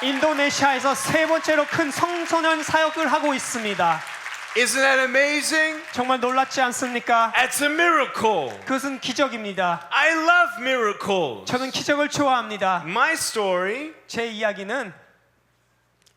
인도네시아에서 세 번째로 큰 청소년 사역을 하고 있습니다. Isn't that amazing? 정말 놀랍지 않습니까? That's a miracle. 그것은 기적입니다. I love miracles. 저는 기적을 좋아합니다. My story 제 이야기는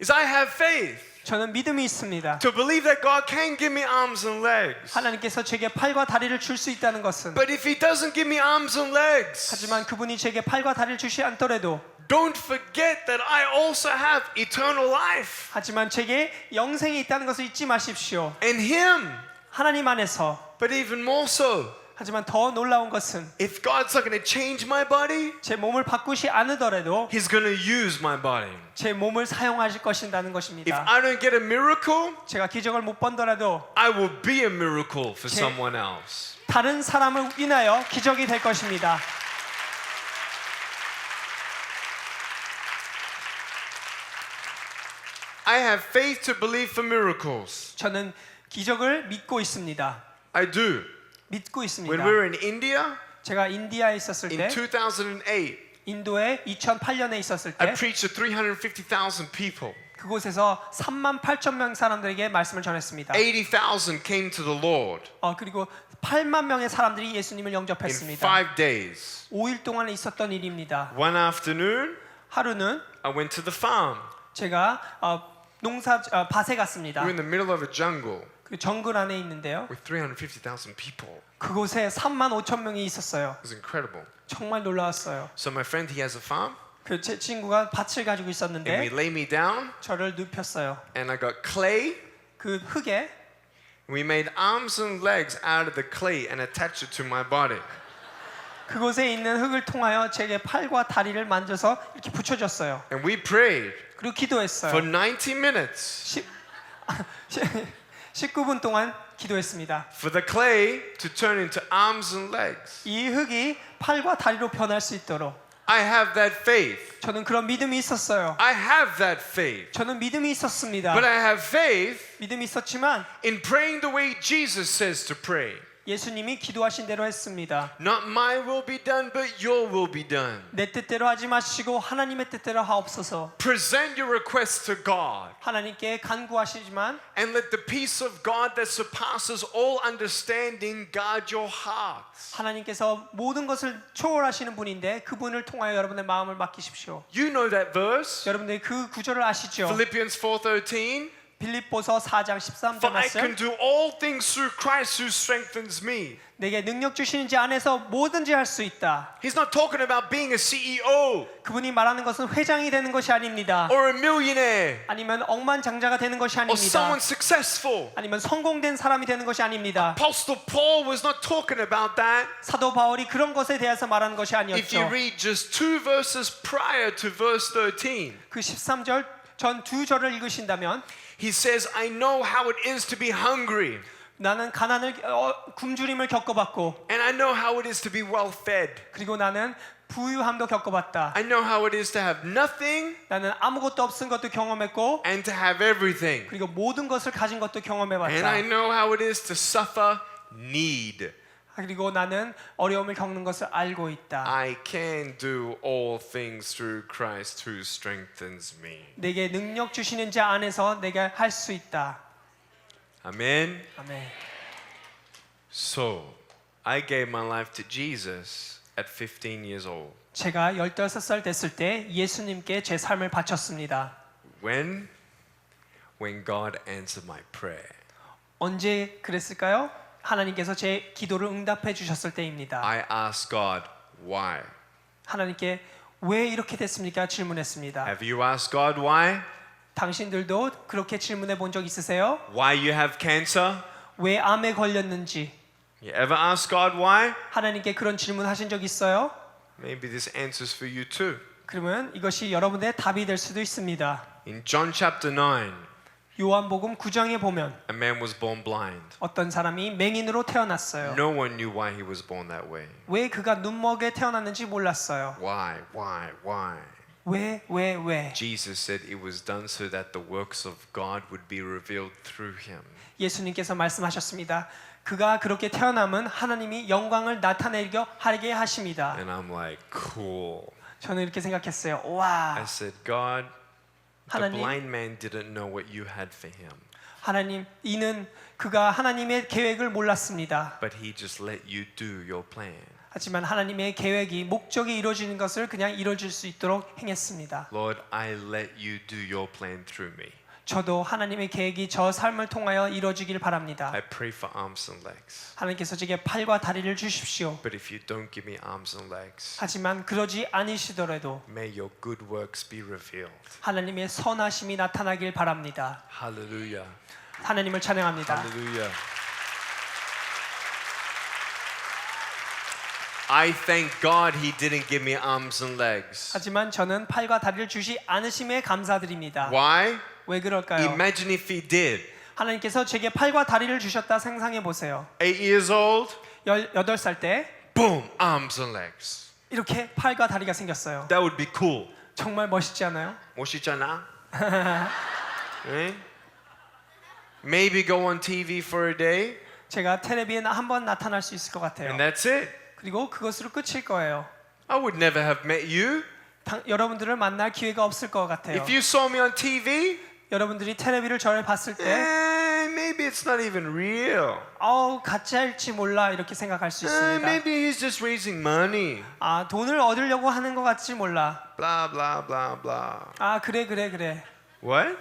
is I have faith 저는 믿음이 있습니다. to believe that God can give me arms and legs. 하나님께서 제게 팔과 다리를 줄 수 있다는 것은 But if He doesn't give me arms and legs, 하지만 그분이 제게 팔과 다리를 주시 않더라도 don't forget that I also have eternal life. 하지만 제게 영생이 있다는 것을 잊지 마십시오. In Him. 하나님 안에서. But even more so, 하지만 더 놀라운 것은 if God's not going to change my body, 제 몸을 바꾸시 않으더라도 He's going to use my body. 제 몸을 사용하실 것이라는 If 것입니다. I don't get a miracle, 제가 기적을 못 본더라도 I will be a miracle for someone else. 다른 사람을 인하여 기적이 될 것입니다. I have faith to believe for miracles. 저는 기적을 믿고 있습니다. I do. 믿고 있습니다. When we were in India 제가 인디아에 있었을 in 때 2008, 인도에 2008년에 있었을 I 때 preached to 350,000 people. 그곳에서 3만 8천 명 사람들에게 말씀을 전했습니다. 80,000 came to the Lord 그리고 8만 명의 사람들이 예수님을 in 영접했습니다. 5 days. 5일 동안에 있었던 일입니다. One afternoon, 하루는 I went to the farm. 제가 밭에 갔습니다. We're in the middle of a jungle 그 정글 안에 있는데요. with 350,000 people. 그곳에 3만 5천 명이 있었어요. It was incredible. 정말 놀라웠어요. So my friend, he has a farm, 그 제 친구가 밭을 가지고 and we 있었는데 lay me down, 저를 눕혔어요. and I got clay. 그 흙에 We made arms and legs out of the clay and attached it to my body. 그곳에 있는 흙을 통하여 제게 팔과 다리를 만져서 이렇게 붙여줬어요. And we prayed 그리고 기도했어요. for 90 minutes 19분 동안 기도했습니다. for the clay to turn into arms and legs. 이 흙이 팔과 다리로 변할 수 있도록 I have that faith. 저는 그런 믿음이 있었어요. I have that faith. 저는 믿음이 있었습니다. But I have faith 믿음이 있었지만 in praying the way Jesus says to pray. 예수님이 기도하신 대로 했습니다. Not my will be done, but your will be done. 내 뜻대로 하지 마시고 하나님의 뜻대로 하옵소서. Present your requests to God. 하나님께 간구하시지만 And let the peace of God that surpasses all understanding guard your hearts. 하나님께서 모든 것을 초월하시는 분인데 그분을 통하여 여러분의 마음을 맡기십시오. You know that verse. 여러분들이 그 구절을 아시죠? Philippians 4:13. 빌립보서 4장 13절 For I can 말씀. do all things through Christ who strengthens me. 내게 능력 주시는 자 안에서 뭐든지 할 수 있다. He's not talking about being a CEO 그분이 말하는 것은 회장이 되는 것이 아닙니다. or a millionaire 아니면 억만장자가 되는 것이 or 아닙니다. someone successful. 아니면 성공된 사람이 되는 것이 아닙니다. Apostle Paul was not talking about that. 사도 바울이 그런 것에 대해서 말하는 것이 If you 아니었죠. read just 2 verses prior to verse 13, 그 13절 전 두 절을 읽으신다면 he says, I know how it is to be hungry, 나는 가난을 굶주림을 겪어봤고 and I know how it is to be well fed. 그리고 나는 부유함도 겪어봤다. I know how it is to have nothing 나는 아무것도 없은 것도 경험했고 and to have everything. 그리고 모든 것을 가진 것도 And I 경험해봤다. know how it is to suffer need. 그리고 나는 어려움을 겪는 것을 알고 있다. I can do all things through Christ who strengthens me. 내게 능력 주시는 자 안에서 내가 할 수 있다. Amen. 아멘. So, I gave my life to Jesus at 15 years old. 제가 15살 됐을 때 예수님께 제 삶을 바쳤습니다. When God answered my prayer. 언제 그랬을까요? 하나님께서 제 기도를 응답해 주셨을 때입니다. I asked God, why? 하나님께 왜 이렇게 됐습니까? 질문했습니다. Have you asked God why? 당신들도 그렇게 질문해 본 적 있으세요? Why you have cancer? 왜 암에 걸렸는지 You ever ask God why? 하나님께 그런 질문하신 적 있어요? Maybe this answers for you too. 그러면 이것이 여러분의 답이 될 수도 있습니다. In John chapter 9, 요한복음 9장에 보면 a man was born blind. 어떤 사람이 맹인으로 태어났어요. No one knew why he was born that way. 왜 그가 눈먹에 태어났는지 몰랐어요. Why? 왜? Jesus said it was done so that the works of God would be revealed through him. 예수님께서 말씀하셨습니다. 그가 그렇게 태어남은 하나님이 영광을 나타내게 하게 하십니다. And I'm like, cool. 저는 이렇게 생각했어요. I 와, said, God, the 하나님, blind man didn't know what you had for him, 하나님, 이는 그가 하나님의 계획을 몰랐습니다. but he just let you do your plan. 하지만 하나님의 계획이 목적이 이루어지는 것을 그냥 이루어질 수 있도록 행했습니다. Lord, I let you do your plan through me. 저도 하나님의 계획이 저 삶을 통하여 이루어지길 바랍니다. I pray for arms and legs. 하나님께서 제게 팔과 다리를 주십시오. But if you don't give me arms and legs, 하지만 그러지 않으시더라도 may your good works be revealed. 하나님의 선하심이 나타나길 바랍니다. Hallelujah. 하나님을 찬양합니다. Hallelujah. I thank God he didn't give me arms and legs. 하지만 저는 팔과 다리를 주시 않으심에 감사드립니다. Why? 왜 그럴까요? Imagine if he did. 하나님께서 제게 팔과 다리를 주셨다 생각해 보세요. 8 years old, 18살 때 boom, arms and legs. 이렇게 팔과 다리가 생겼어요. That would be cool. 정말 멋있지 않아요? 멋있잖아. Right? Maybe go on TV for a day, 제가 텔레비에 한 번 나타날 수 있을 것 같아요. and that's it. 그리고 그것으로 끝일 거예요. I would never have met you. 여러분들을 만날 기회가 없을 것 같아요. If you saw me on TV, 여러분들이 텔레비를 저를 봤을 때 maybe it's not even real. 가짜일지 몰라 이렇게 생각할 수 있습니다. Maybe he's just raising money. 돈을 얻으려고 하는 것 같지 몰라. Blah, blah, blah, blah. 그래. What?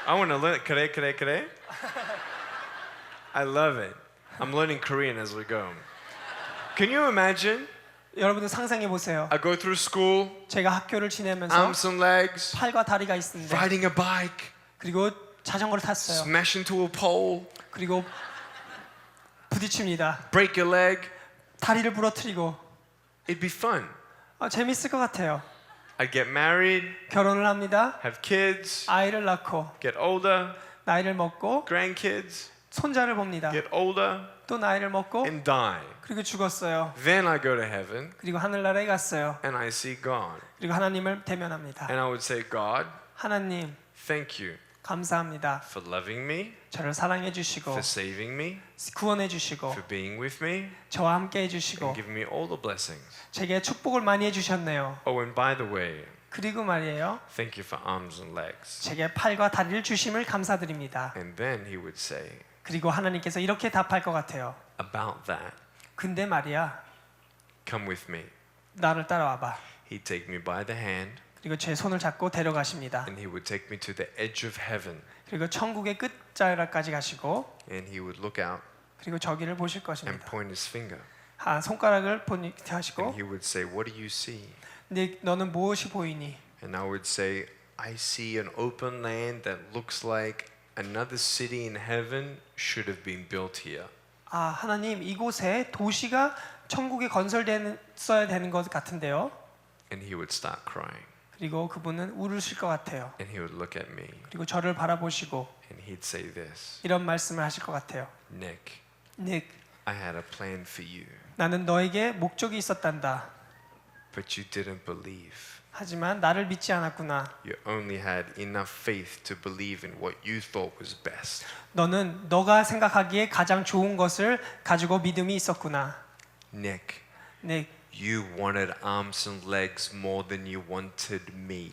I want to learn. 그래. I love it. I'm learning Korean as we go. Can you imagine? 여러분들 상상해 보세요. I go through school, 제가 학교를 지내면서 arms and legs, 팔과 다리가 있는데 riding a bike, 그리고 자전거를 탔어요. smash into a pole, 그리고 부딪힙니다. break your leg. 다리를 부러뜨리고 It'd be fun. 재밌을 것 같아요. I'd get married, 결혼을 합니다. have kids, 아이를 낳고 get older, 나이를 먹고 grandkids, 손자를 봅니다. get older, 또 나이를 먹고 and die. 그리고 죽었어요. Then I go to heaven 그리고 하늘나라에 갔어요. and I see God. 그리고 하나님을 대면합니다. And I would say, God, 하나님 thank you 감사합니다. for loving me, 저를 사랑해 주시고 for saving me, 구원해 주시고 for being with me, 저와 함께 해 주시고 and giving me all the blessings. 제게 축복을 많이 해 주셨네요. Oh, and by the way, 그리고 말이에요. thank you for arms and legs. 제게 팔과 다리를 주심을 감사드립니다. And then he would say, 그리고 하나님께서 이렇게 답할 것 같아요. about that, 근데 말이야, come with me. 나를 따라와봐. He'd take me by the hand 그리고 제 손을 잡고 데려가십니다. and he would take me to the edge of heaven 그리고 천국의 끝자락까지 가시고 and he would look out 그리고 저기를 보실 and 것입니다. point his finger 손가락을 포인트 하시고 and he would say, what do you see? 너는 무엇이 보이니? And I would say, I see an open land that looks like another city in heaven should have been built here. 하나님 이곳에 도시가 천국에 건설됐어야 되는 것 같은데요. And he would start crying 그리고 그분은 울으실 것 같아요. and he would look at me 그리고 저를 바라보시고 and he'd say this, 이런 말씀을 하실 것 같아요. Nick, 닉, I had a plan for you, 나는 너에게 목적이 있었단다. but you didn't believe. 하지만 나를 믿지 않았구나. You only had enough faith to believe in what you thought was best. 너는 너가 생각하기에 가장 좋은 것을 가지고 믿음이 있었구나. Nick, 네, you wanted arms and legs more than you wanted me.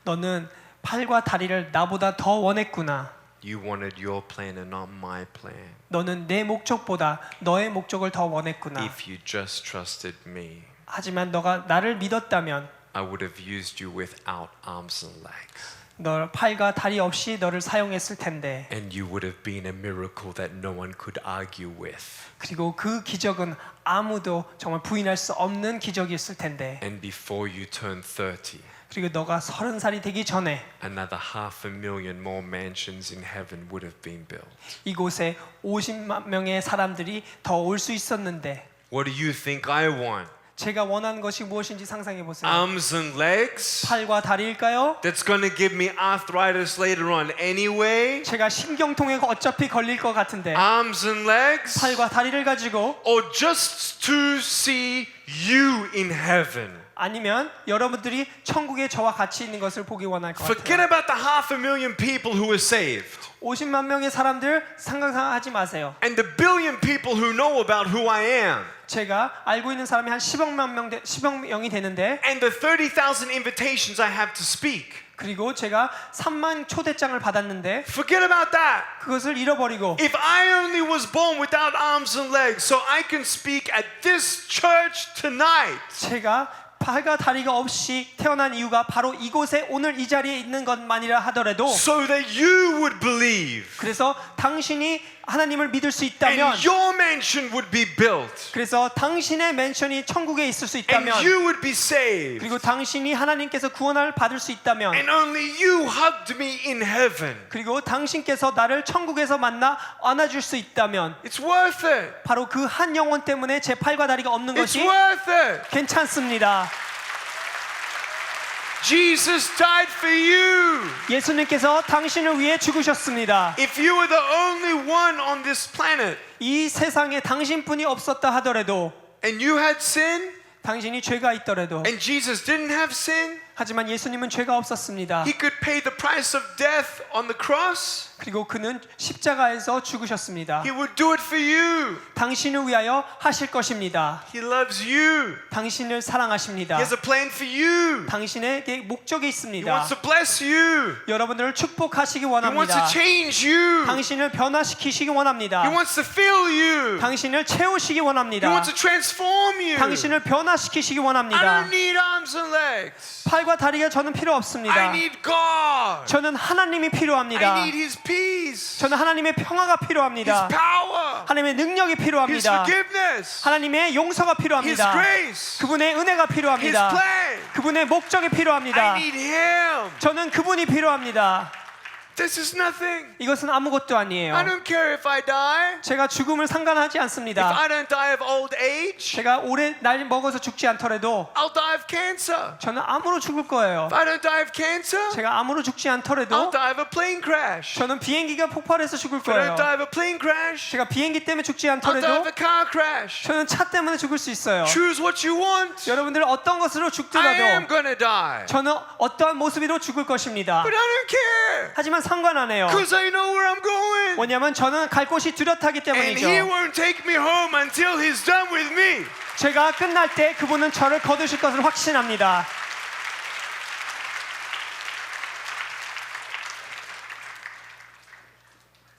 너는 팔과 다리를 나보다 더 원했구나. You wanted your plan and not my plan. 너는 내 목적보다 너의 목적을 더 원했구나. If you just trusted me, 하지만 너가 나를 믿었다면 I would have used you without arms and legs. 너 팔과 다리 없이 너를 사용했을 텐데. And you would have been a miracle that no one could argue with. 그리고 그 기적은 아무도 정말 부인할 수 없는 기적이었을 텐데. And before you turned 30, 그리고 너가 30살이 되기 전에 another 500,000 more mansions in heaven would have been built. 이곳에 50만 명의 사람들이 더 올 수 있었는데 What do you think I want? 제가 원하는 것이 무엇인지 상상해 보세요. Arms and legs? 팔과 다리일까요? That's going to give me arthritis later on anyway? 제가 신경통에 어차피 걸릴 것 같은데 Arms and legs? 팔과 다리를 가지고 Or just to see you in heaven? 아니면 여러분들이 천국에 저와 같이 있는 것을 보기 원할 것 Forget 같아요. about the 500,000 people who are saved 50만 명의 사람들 상상하지 마세요. and the billion people who know about who I am 제가 알고 있는 사람이 한 10억 명이 되는데 and the 30,000 invitations I have to speak. 그리고 제가 3만 초대장을 받았는데 Forget about that. 그것을 잃어버리고 If I only was born without arms and legs so I can speak at this church tonight, 제가 팔과 다리가 없이 태어난 이유가 바로 이곳에 오늘 이 자리에 있는 것만이라 하더라도 so that you would believe 그래서 당신이 하나님을 믿을 수 있다면 and your mansion would be built 그래서 당신의 맨션이 천국에 있을 수 and 있다면 you would be saved 그리고 당신이 하나님께서 구원을 받을 수 있다면 and only you hugged me in heaven. 그리고 당신께서 나를 천국에서 만나 안아줄 수 있다면 It's worth it. 바로 그 한 영혼 때문에 제 팔과 다리가 없는 It's 것이 worth it. 괜찮습니다. Jesus died for you. 예수님께서 당신을 위해 죽으셨습니다. If you were the only one on this planet 이 세상에 당신뿐이 없었다 하더라도 and you had sin 당신이 죄가 있더라도 and Jesus didn't have sin, 하지만 예수님은 죄가 없었습니다. he could pay the price of death on the cross. 그리고 그는 십자가에서 죽으셨습니다. He would do it for you. 당신을 위하여 하실 것입니다. He loves you. 당신을 사랑하십니다. He has a plan for you. 당신에게 목적이 He 있습니다. wants to bless you. 여러분들을 축복하시기 He wants 원합니다. to change you. 당신을 변화시키시기 원합니다. He wants to fill you. 당신을 채우시기 He 원합니다. wants to transform you. 당신을 변화시키시기 I 원합니다. don't need arms and legs. 팔과 다리가 저는 필요 I 없습니다. need God. 저는 하나님이 필요합니다. I need His peace. 저는 하나님의 평화가 His 필요합니다. power. 하나님의 능력이 His 필요합니다. forgiveness. 하나님의 용서가 His 필요합니다. grace. 그분의 은혜가 His 필요합니다. plan. 그분의 목적이 필요합니다. I need Him. 저는 그분이 필요합니다. This is nothing. 이것은 아무것도 I 아니에요. don't care if I die. 제가 죽음을 상관하지 If 않습니다. I don't die of old age, 제가 오래 나이 먹어서 죽지 않더라도 I'll die of cancer. 저는 암으로 죽을 거예요. If I don't die of cancer, 제가 암으로 죽지 I'll 않더라도 die of a plane crash. 저는 비행기가 폭발해서 죽을 If I 거예요. don't die of a plane crash, 제가 비행기 때문에 죽지 I'll die of 않더라도 a car crash. 저는 차 때문에 죽을 수 있어요. Choose what you want. 여러분들 어떤 것으로 I am 죽더라도 gonna die. 저는 어떠한 모습으로 죽을 것입니다. But I don't care. 하지만 상관 안 해요. Because I know where I'm going. 왜냐하면 저는 갈 곳이 뚜렷하기 And 때문이죠. He won't take me home until He's done with me. 제가 끝날 때 그분은 저를 거두실 것을 확신합니다.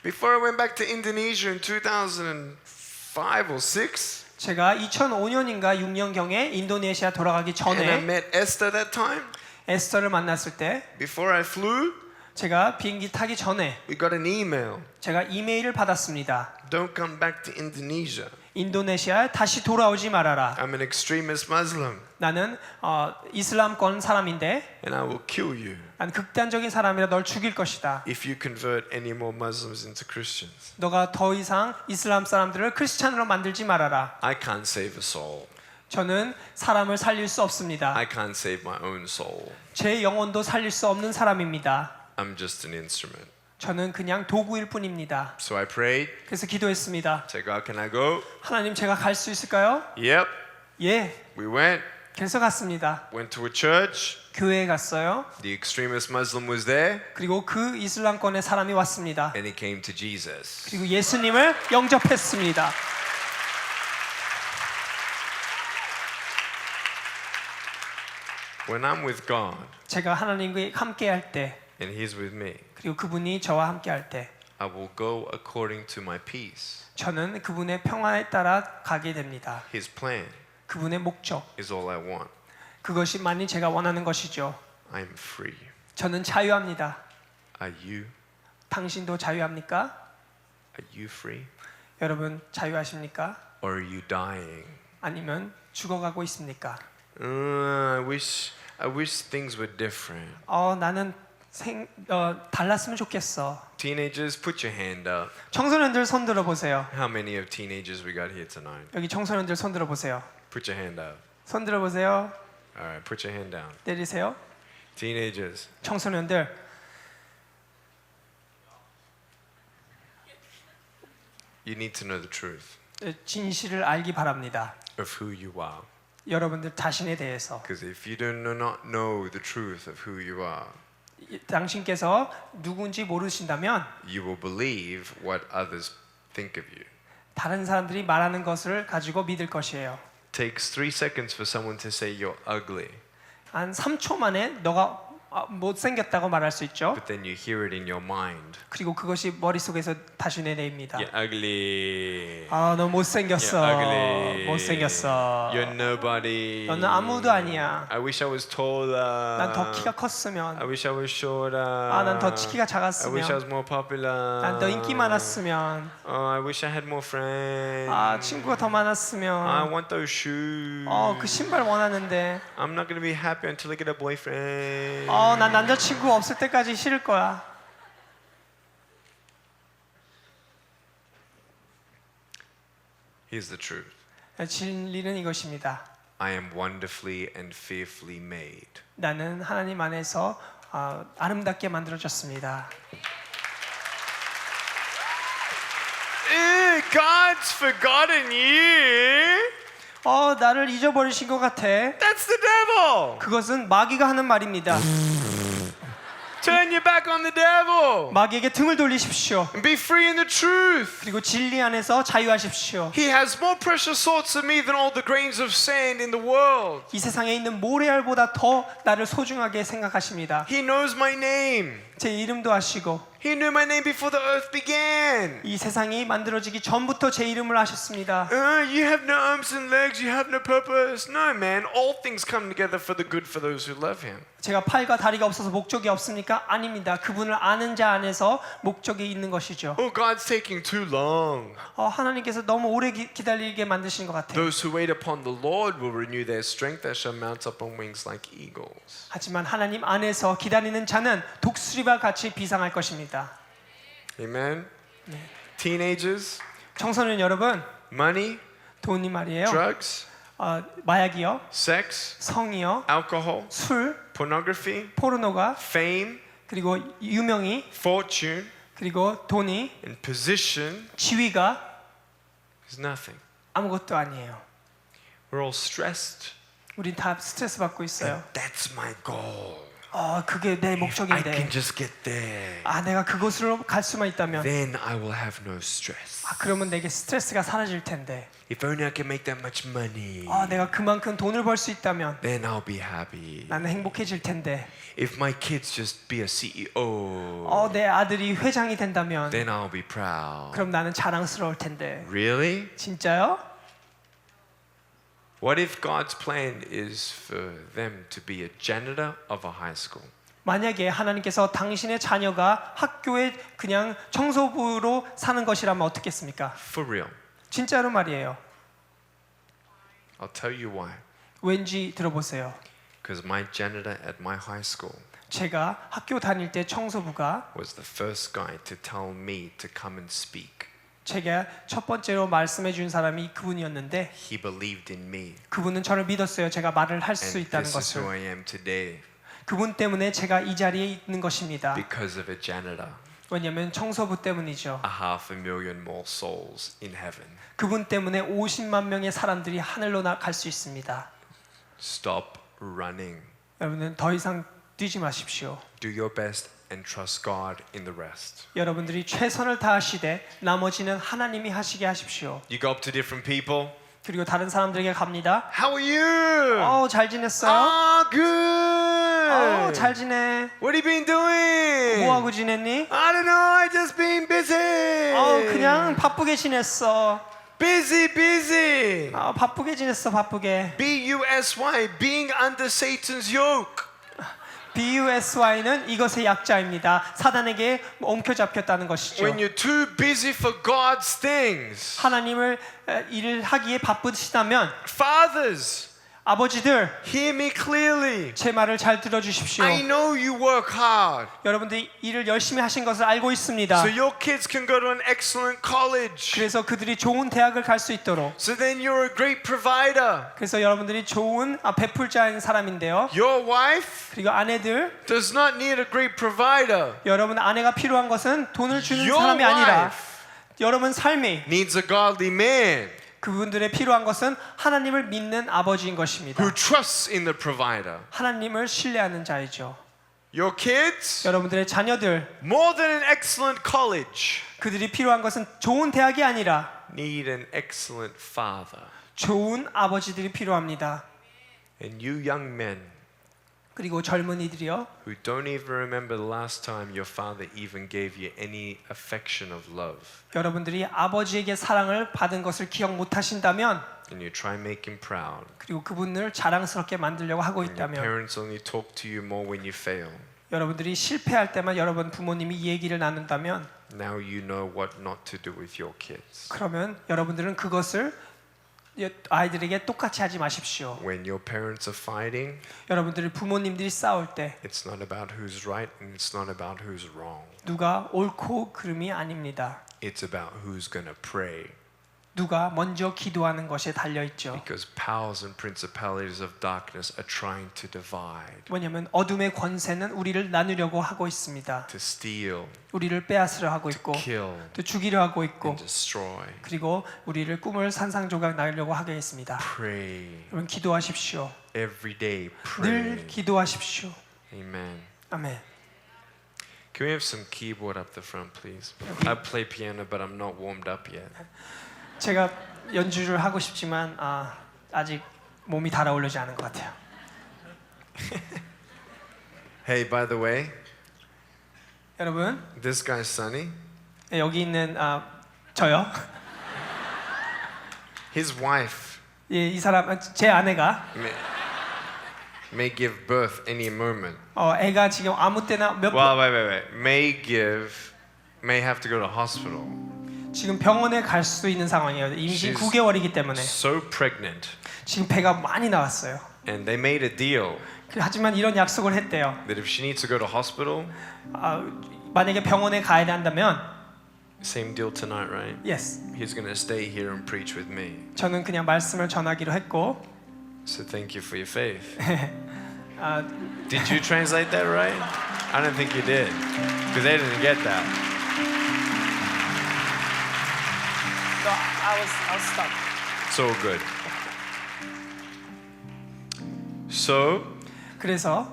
Before I went back to Indonesia in 2005 or 6, 제가 2005년인가 6년경에 인도네시아 돌아가기 and I 전에 met Esther that time, 에스더를 만났을 때 before I flew, 제가 비행기 타기 전에 we got an email. 제가 이메일을 받았습니다. Don't come back to Indonesia. 인도네시아에 다시 돌아오지 말아라. I'm an extremist Muslim 나는 이슬람권 사람인데 and I will kill you 난 극단적인 사람이라 널 죽일 것이다. if you convert any more Muslims into Christians. 너가 더 이상 이슬람 사람들을 크리스찬으로 만들지 말아라. I can't save a soul. 저는 사람을 살릴 수 없습니다. I can't save my own soul. 제 영혼도 살릴 수 없는 사람입니다. I'm just an instrument. 저는 그냥 도구일 뿐입니다. So I prayed. 그래서 기도했습니다. Say, God, can I go? 하나님 제가 갈 수 있을까요? Yep. 예. We went. 그래서 갔습니다. Went to a church. 교회에 갔어요. The extremist Muslim was there, 그리고 그 이슬람권의 사람이 왔습니다. and he came to Jesus. 그리고 예수님을 영접했습니다. When I'm with God 제가 하나님과 함께 할 때, and He's with me, 그리고 그분이 저와 함께 할 때, I will go according to my peace. 저는 그분의 평화에 따라 가게 됩니다. His plan 그분의 목적, is all I want. 그것이 만일 제가 원하는 것이죠. I'm free. 저는 자유합니다. Are you? 당신도 자유합니까? Are you free? 여러분 자유하십니까? Or are you dying? 아니면 죽어가고 있습니까? I wish things were different. 나는 달랐으면 좋겠어. Teenagers, put your hand up. 청소년들 손 들어 보세요. How many of teenagers we got here tonight? 여기 청소년들 손 들어 보세요. Put your hand up. 손 들어 보세요. All right, put your hand down. 내리세요. Teenagers, 청소년들 you need to know the truth 진실을 알기 바랍니다. of who you are. 여러분들 자신에 대해서 Because if you do not know the truth of who you are, 당신께서 누군지 모르신다면 you will believe what others think of you. 다른 사람들이 말하는 것을 가지고 믿을 것이에요. Takes 3 seconds for someone to say you're ugly, 한 3초 만에 너가 못생겼다고 말할 수 있죠. but then you hear it in your mind. 그리고 그것이 머릿속에서 다시 내내입니다. You're ugly. 너 못생겼어. You're ugly. 못생겼어. You're nobody. 너는 아무도 아니야. I wish I was taller. 난 더 키가 컸으면. I wish I was shorter. 난 더 키가 I wish I was 작았으면. more popular. 난 더 인기 많았으면. I wish I had more friends. 친구가 더 I 많았으면. want those shoes. 그 신발 원하는데. I'm not gonna be happy until I get a boyfriend. 난 남자친구 없을 때까지 싫을 거야. Here's the truth. 진리는 이것입니다. I am wonderfully and fearfully made. 나는 하나님 안에서 아름답게 만들어졌습니다. God's forgotten you. 나를 잊어버리신 것 같아. That's the devil. 그것은 마귀가 하는 말입니다. Turn your back on the devil 마귀에게 등을 돌리십시오. and be free in the truth. 그리고 진리 안에서 자유하십시오. He has more precious thoughts of me than all the grains of sand in the world. 이 세상에 있는 모래알보다 더 나를 소중하게 생각하십니다. He knows my name. 제 이름도 아시고 He knew my name before the earth began. 이 세상이 만들어지기 전부터 제 이름을 아셨습니다. You have no arms and legs. You have no purpose. No, man. All things come together for the good for those who love Him. 제가 팔과 다리가 없어서 목적이 없습니까? 아닙니다. 그분을 아는 자 안에서 목적이 있는 것이죠. Oh, God's taking too long. 하나님께서 너무 오래 기다리게 만드신 것 같아요. Those who wait upon the Lord will renew their strength. They shall mount up on wings like eagles. 하지만 하나님 안에서 기다리는 자는 독수리와 같이 비상할 것입니다. Amen. Teenagers, 청소년 여러분, money, 돈이 말이에요. drugs, 마약이요, sex, 성이요, alcohol, 술, pornography, 포르노가, fame, 그리고 유명이, fortune, 그리고 돈이, and position 지위가 is nothing. 아무것도 아니에요. We're all stressed. 우린 다 스트레스 받고 있어요. That's my goal. 그게 내 I 목적인데. can just get there. 내가 그곳으로 갈 수만 있다면. Then I will have no stress. 그러면 내게 스트레스가 사라질 텐데. If only I can make that much money. 내가 그만큼 돈을 벌 수 있다면. Then I'll be happy. 나는 행복해질 텐데. If my kids just be a CEO. 내 아들이 회장이 된다면. Then I'll be proud. 그럼 나는 자랑스러울 텐데. Really? 진짜요? What if God's plan is for them to be a janitor of a high school? 만약에 하나님께서 당신의 자녀가 학교에 그냥 청소부로 사는 것이라면 어떻겠습니까? For real. 진짜로 말이에요. I'll tell you why. 왠지 들어보세요. Because my janitor at my high school 제가 학교 다닐 때 청소부가 was the first guy to tell me to come and speak. 제가 첫 번째로 말씀해 준 사람이 그분이었는데 He believed in me. 그분은 저를 믿었어요. 제가 말을 할 수 And 있다는 this is who 것을. I am today 그분 때문에 제가 이 자리에 있는 것입니다. because of a janitor. 왜냐하면 청소부 때문이죠. 500,000 more souls in heaven. 그분 때문에 50만 명의 사람들이 하늘로 갈 수 있습니다. Stop running. 여러분은 더 이상 뛰지 마십시오. Do your best and trust God in the rest. 여러분들이 최선을 다하시되 나머지는 하나님이 하시게 하십시오. You go up to different people. 그리고 다른 사람들에게 갑니다. How are you? 잘 지냈어요? Good. 잘 지내. What have you been doing? 뭐 하고 지냈니? I don't know. I just been busy. 그냥 바쁘게 지냈어. Busy. 바쁘게 지냈어. 바쁘게. B-U-S-Y. Being under Satan's yoke. BUSY는 이것의 약자입니다. 사단에게 엉켜잡혔다는 것이죠. When you're too busy for God's things. 하나님을 일을 하기에 바쁘시다면 Fathers, 아버지들 hear me clearly. 제 말을 잘 들어주십시오. I know you work hard. 여러분들이 일을 열심히 하신 것을 알고 있습니다. So your kids can go to an excellent college. 그래서 그들이 좋은 대학을 갈 수 있도록. So then you're a great provider. 그래서 여러분들이 좋은 베풀자인 사람인데요. Your wife 그리고 아내들, does not need a great provider. 여러분 아내가 필요한 것은 돈을 주는 Your 사람이 아니라 wife 여러분 삶이 needs a godly man 그분들의 필요한 것은 하나님을 믿는 아버지인 것입니다. who trusts in the provider. 하나님을 신뢰하는 자이죠. Your kids, 여러분들의 자녀들 more than an excellent college, 그들이 필요한 것은 좋은 대학이 아니라 need an excellent father. 좋은 아버지들이 필요합니다. And you young men 그리고 젊은이들이요. who don't even remember the last time your father even gave you any affection of love, 여러분들이 아버지에게 사랑을 받은 것을 기억 못 하신다면 and you try and make him proud, 그리고 그분을 자랑스럽게 만들려고 하고 and your 있다면 parents only talk to you more when you fail, 여러분들이 실패할 때만 여러분 부모님이 이 얘기를 나눈다면 now you know what not to do with your kids. 그러면 여러분들은 그것을 아이들에게 똑같이 하지 마십시오. When your parents are fighting, 여러분들이 부모님들이 싸울 때 it's not about who's right and it's not about who's wrong. 누가 옳고 그름이 아닙니다. It's about who's going to pray. 누가 먼저 기도하는 것에 달려 있죠. Because powers and principalities of darkness are trying to divide, 뭐냐면 어둠의 권세는 우리를 나누려고 하고 있습니다. to steal, 우리를 빼앗으려 하고 있고 kill, 또 죽이려 하고 있고 and destroy. 그리고 우리를 꿈을 산상조각 나려고 하게 있습니다. Pray 여러분 기도하십시오. every day. 늘 Pray. 기도하십시오. Amen. 아멘. Can we have some keyboard up the front, please? I play piano, but I'm not warmed up yet. 제가 연주를 하고 싶지만 아직 몸이 달아오르지 않은 것 같아요. Hey, by the way, 여러분 this guy's Sonny. 여기 있는 저요. His wife 이 사람 제 아내가 may give birth any moment. 애가 지금 아무 때나 Well, wait. May have to go to hospital. 지금 병원에 갈 수 있는 상황이에요. 임신 She's 9개월이기 때문에 so pregnant. 지금 배가 많이 나왔어요. And they made a deal 하지만 이런 약속을 했대요. that if she needs to go to hospital, 만약에 병원에 가야 한다면 same deal tonight, right? yes. He's going to stay here and preach with me. 저는 그냥 말씀을 전하기로 했고 So thank you for your faith. Did you translate that right? I don't think you did, because they didn't get that. No, I was stuck. It's all good. So, 그래서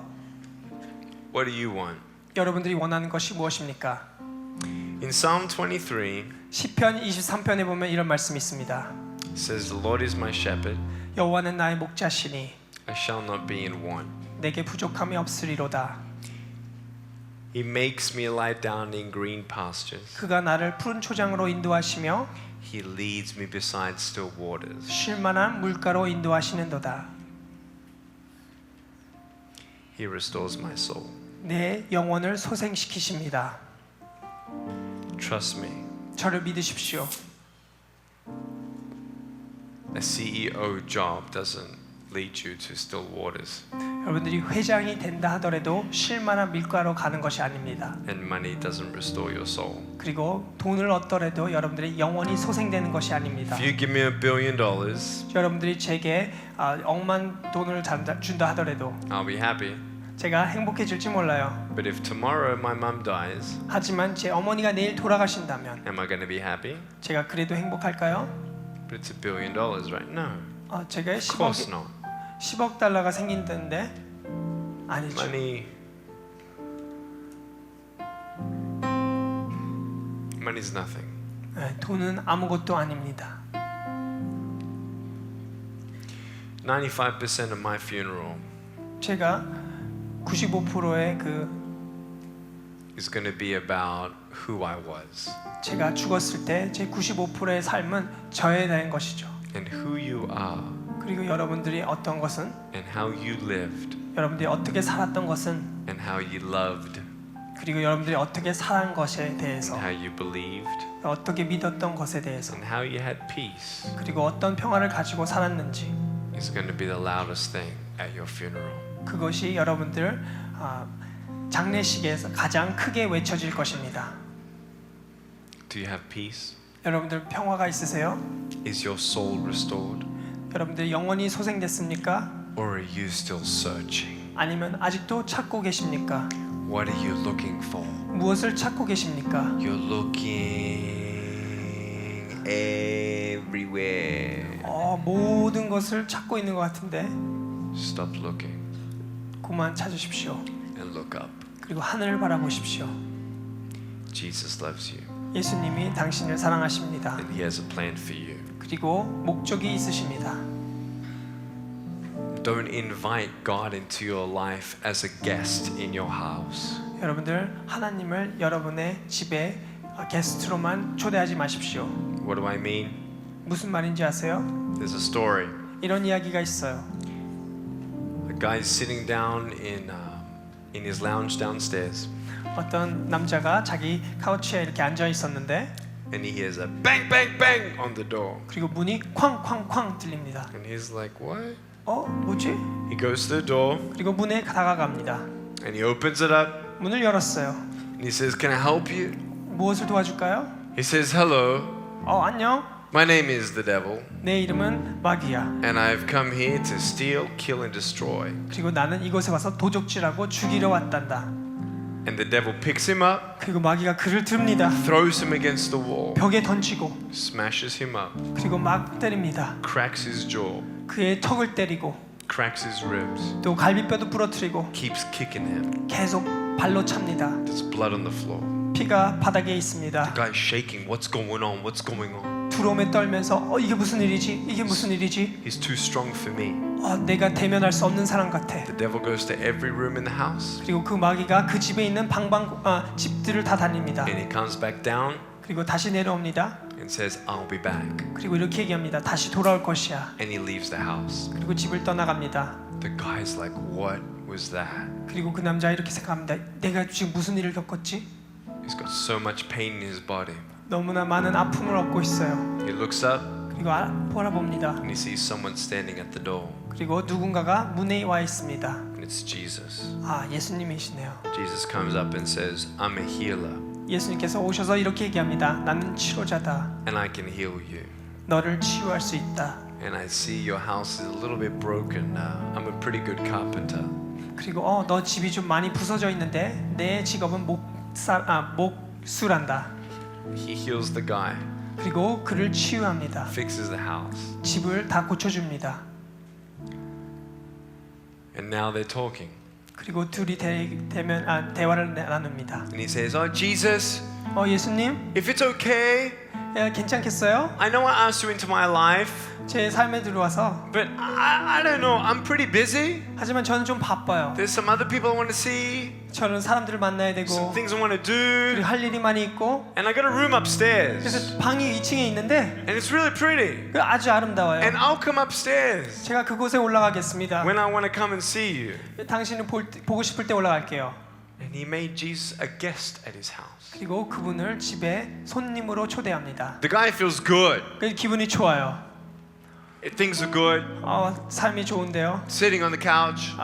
what do you want? 여러분들이 원하는 것이 무엇입니까? In Psalm 23, 시편 23편에 보면 이런 말씀이 있습니다. it says, "The Lord is my shepherd; 여호와는 나의 목자시니 I shall not be in want. 내게 부족함이 없으리로다. He makes me lie down in green pastures. 그가 나를 푸른 초장으로 인도하시며 He leads me beside still waters. 쉴 만한 물가로 인도하시는도다. He restores my soul. 내 영혼을 소생시키십니다. Trust me. 저를 믿으십시오. A CEO job doesn't lead you to still waters, 여러분들이 회장이 된다 하더라도 쉴 만한 밀가로 가는 것이 아닙니다. and money doesn't restore your soul. 그리고 돈을 얻더라도 여러분들의 영혼이 소생되는 것이 아닙니다. If you give me $1 billion, 여러분들이 제게 억만 돈을 준다 하더라도 I'll be happy. 제가 행복해질지 몰라요. But if tomorrow my mom dies, 하지만 제 어머니가 내일 돌아가신다면 am I going to be happy? 제가 그래도 행복할까요? But it's $1 billion right now. 제가 Of course 10억 not. 10억 달러가 생긴다는데 아니죠. Money's nothing. 네, 돈은 아무것도 아닙니다. 95% of my funeral 제가 95%의 is going to be about who I was 제가 죽었을 때 제 95%의 삶은 저에 대한 것이죠. and who you are 그리고 여러분들이 어떤 것은 and how you lived 여러분들이 어떻게 살았던 것은 and how you loved 그리고 여러분들이 어떻게 살한 것에 대해서 and how you believed 어떻게 믿었던 것에 대해서 and how you had peace 그리고 어떤 평화를 가지고 살았는지 is going to be the loudest thing at your funeral. 그것이 여러분들 장례식에서 가장 크게 외쳐질 것입니다. Do you have peace? 여러분들 평화가 있으세요? Is your soul restored? 여러분들 영혼이 소생됐습니까? Or are you still searching? 아니면 아직도 찾고 계십니까? What are you looking for? 무엇을 찾고 계십니까? You're looking everywhere. 모든 것을 찾고 있는 것 같은데 Stop looking 그만 찾으십시오. and look up. 그리고 하늘을 바라보십시오. Jesus loves you 예수님이 당신을 사랑하십니다. and He has a plan for you. 그리고 목적이 있으십니다. Don't invite God into your life as a guest in your house. 여러분들 하나님을 여러분의 집에 게스트로만 초대하지 마십시오. What do I mean? 무슨 말인지 아세요? There's a story. 이런 이야기가 있어요. A guy's sitting down in his lounge downstairs, 어떤 남자가 자기 카우치에 이렇게 앉아 있었는데 and he hears a bang, bang, bang on the door. 그리고 문이 쾅쾅쾅 들립니다. And he's like, "What?" 뭐지? He goes to the door 그리고 문에 다가갑니다. and he opens it up 문을 열었어요. and he says, "Can I help you?" 무엇을 도와줄까요? He says, "Hello, 안녕. my name is the devil, 내 이름은 마귀야. and I've come here to steal, kill, and destroy." 그리고 나는 이곳에 와서 도적질하고 죽이려 왔단다. And the devil picks him up, 그리고 마귀가 그를 듭니다. throws him against the wall, 벽에 던지고 smashes him up, 그리고 막 때립니다. cracks his jaw, 그의 턱을 때리고 cracks his ribs, 또 갈비뼈도 부러뜨리고 keeps kicking him. 계속 발로 찹니다. There's blood on the floor. 피가 바닥에 있습니다. The guy's shaking. What's going on? What's going on? 두려움에 떨면서 이게 무슨 일이지? 이게 무슨 일이지? He's too strong for me. 내가 대면할 수 없는 사람 같아. The devil goes to every room in the house, 그리고 그 마귀가 그 집에 있는 집들을 다 다닙니다. and he comes back down 그리고 다시 내려옵니다. and says, "I'll be back." 그리고 이렇게 얘기합니다. 다시 돌아올 것이야. And he leaves the house. 그리고 집을 떠나갑니다. The guy's like, "What was that?" 그리고 그 남자가 이렇게 생각합니다. 내가 지금 무슨 일을 겪었지? He's got so much pain in his body. 너무나 많은 아픔을 얻고 있어요. He looks up 그리고 바라봅니다. and he sees someone standing at the door, 그리고 누군가가 문에 와 있습니다. and it's Jesus. 예수님이시네요. Jesus comes up and says, "I'm a healer, 예수님께서 오셔서 이렇게 얘기합니다. 나는 치료자다. and I can heal you. 너를 치유할 수 있다. And I see your house is a little bit broken. I'm a pretty good carpenter." 그리고 너 집이 좀 많이 부서져 있는데 내 직업은 목수란다. He heals the guy, 그리고 그를 치유합니다. fixes the house, 집을 다 고쳐줍니다. and now they're talking. 그리고 둘이 대화를 나눕니다. And he says, "Oh, Jesus, 예수님, if it's okay, 괜찮겠어요? I know I asked you into my life, 제 삶에 들어와서 but I don't know, I'm pretty busy. 하지만 저는 좀 바빠요. There's some other people I want to see, 저는 사람들을 만나야 some 되고 things I want to 그리고 do, 할 일이 많이 있고 and I got a room upstairs, 그래서 방이 2층에 있는데 and it's really pretty, 아주 아름다워요. and I'll come upstairs 제가 그곳에 올라가겠습니다. when I want to come and see you." 당신을 보고 싶을 때 올라갈게요. And he made Jesus a guest at his house. 그리고 그분을 집에 손님으로 초대합니다. The guy feels good. 그래서 기분이 좋아요. Things are good. 삶이 좋은데요. Sitting on the couch.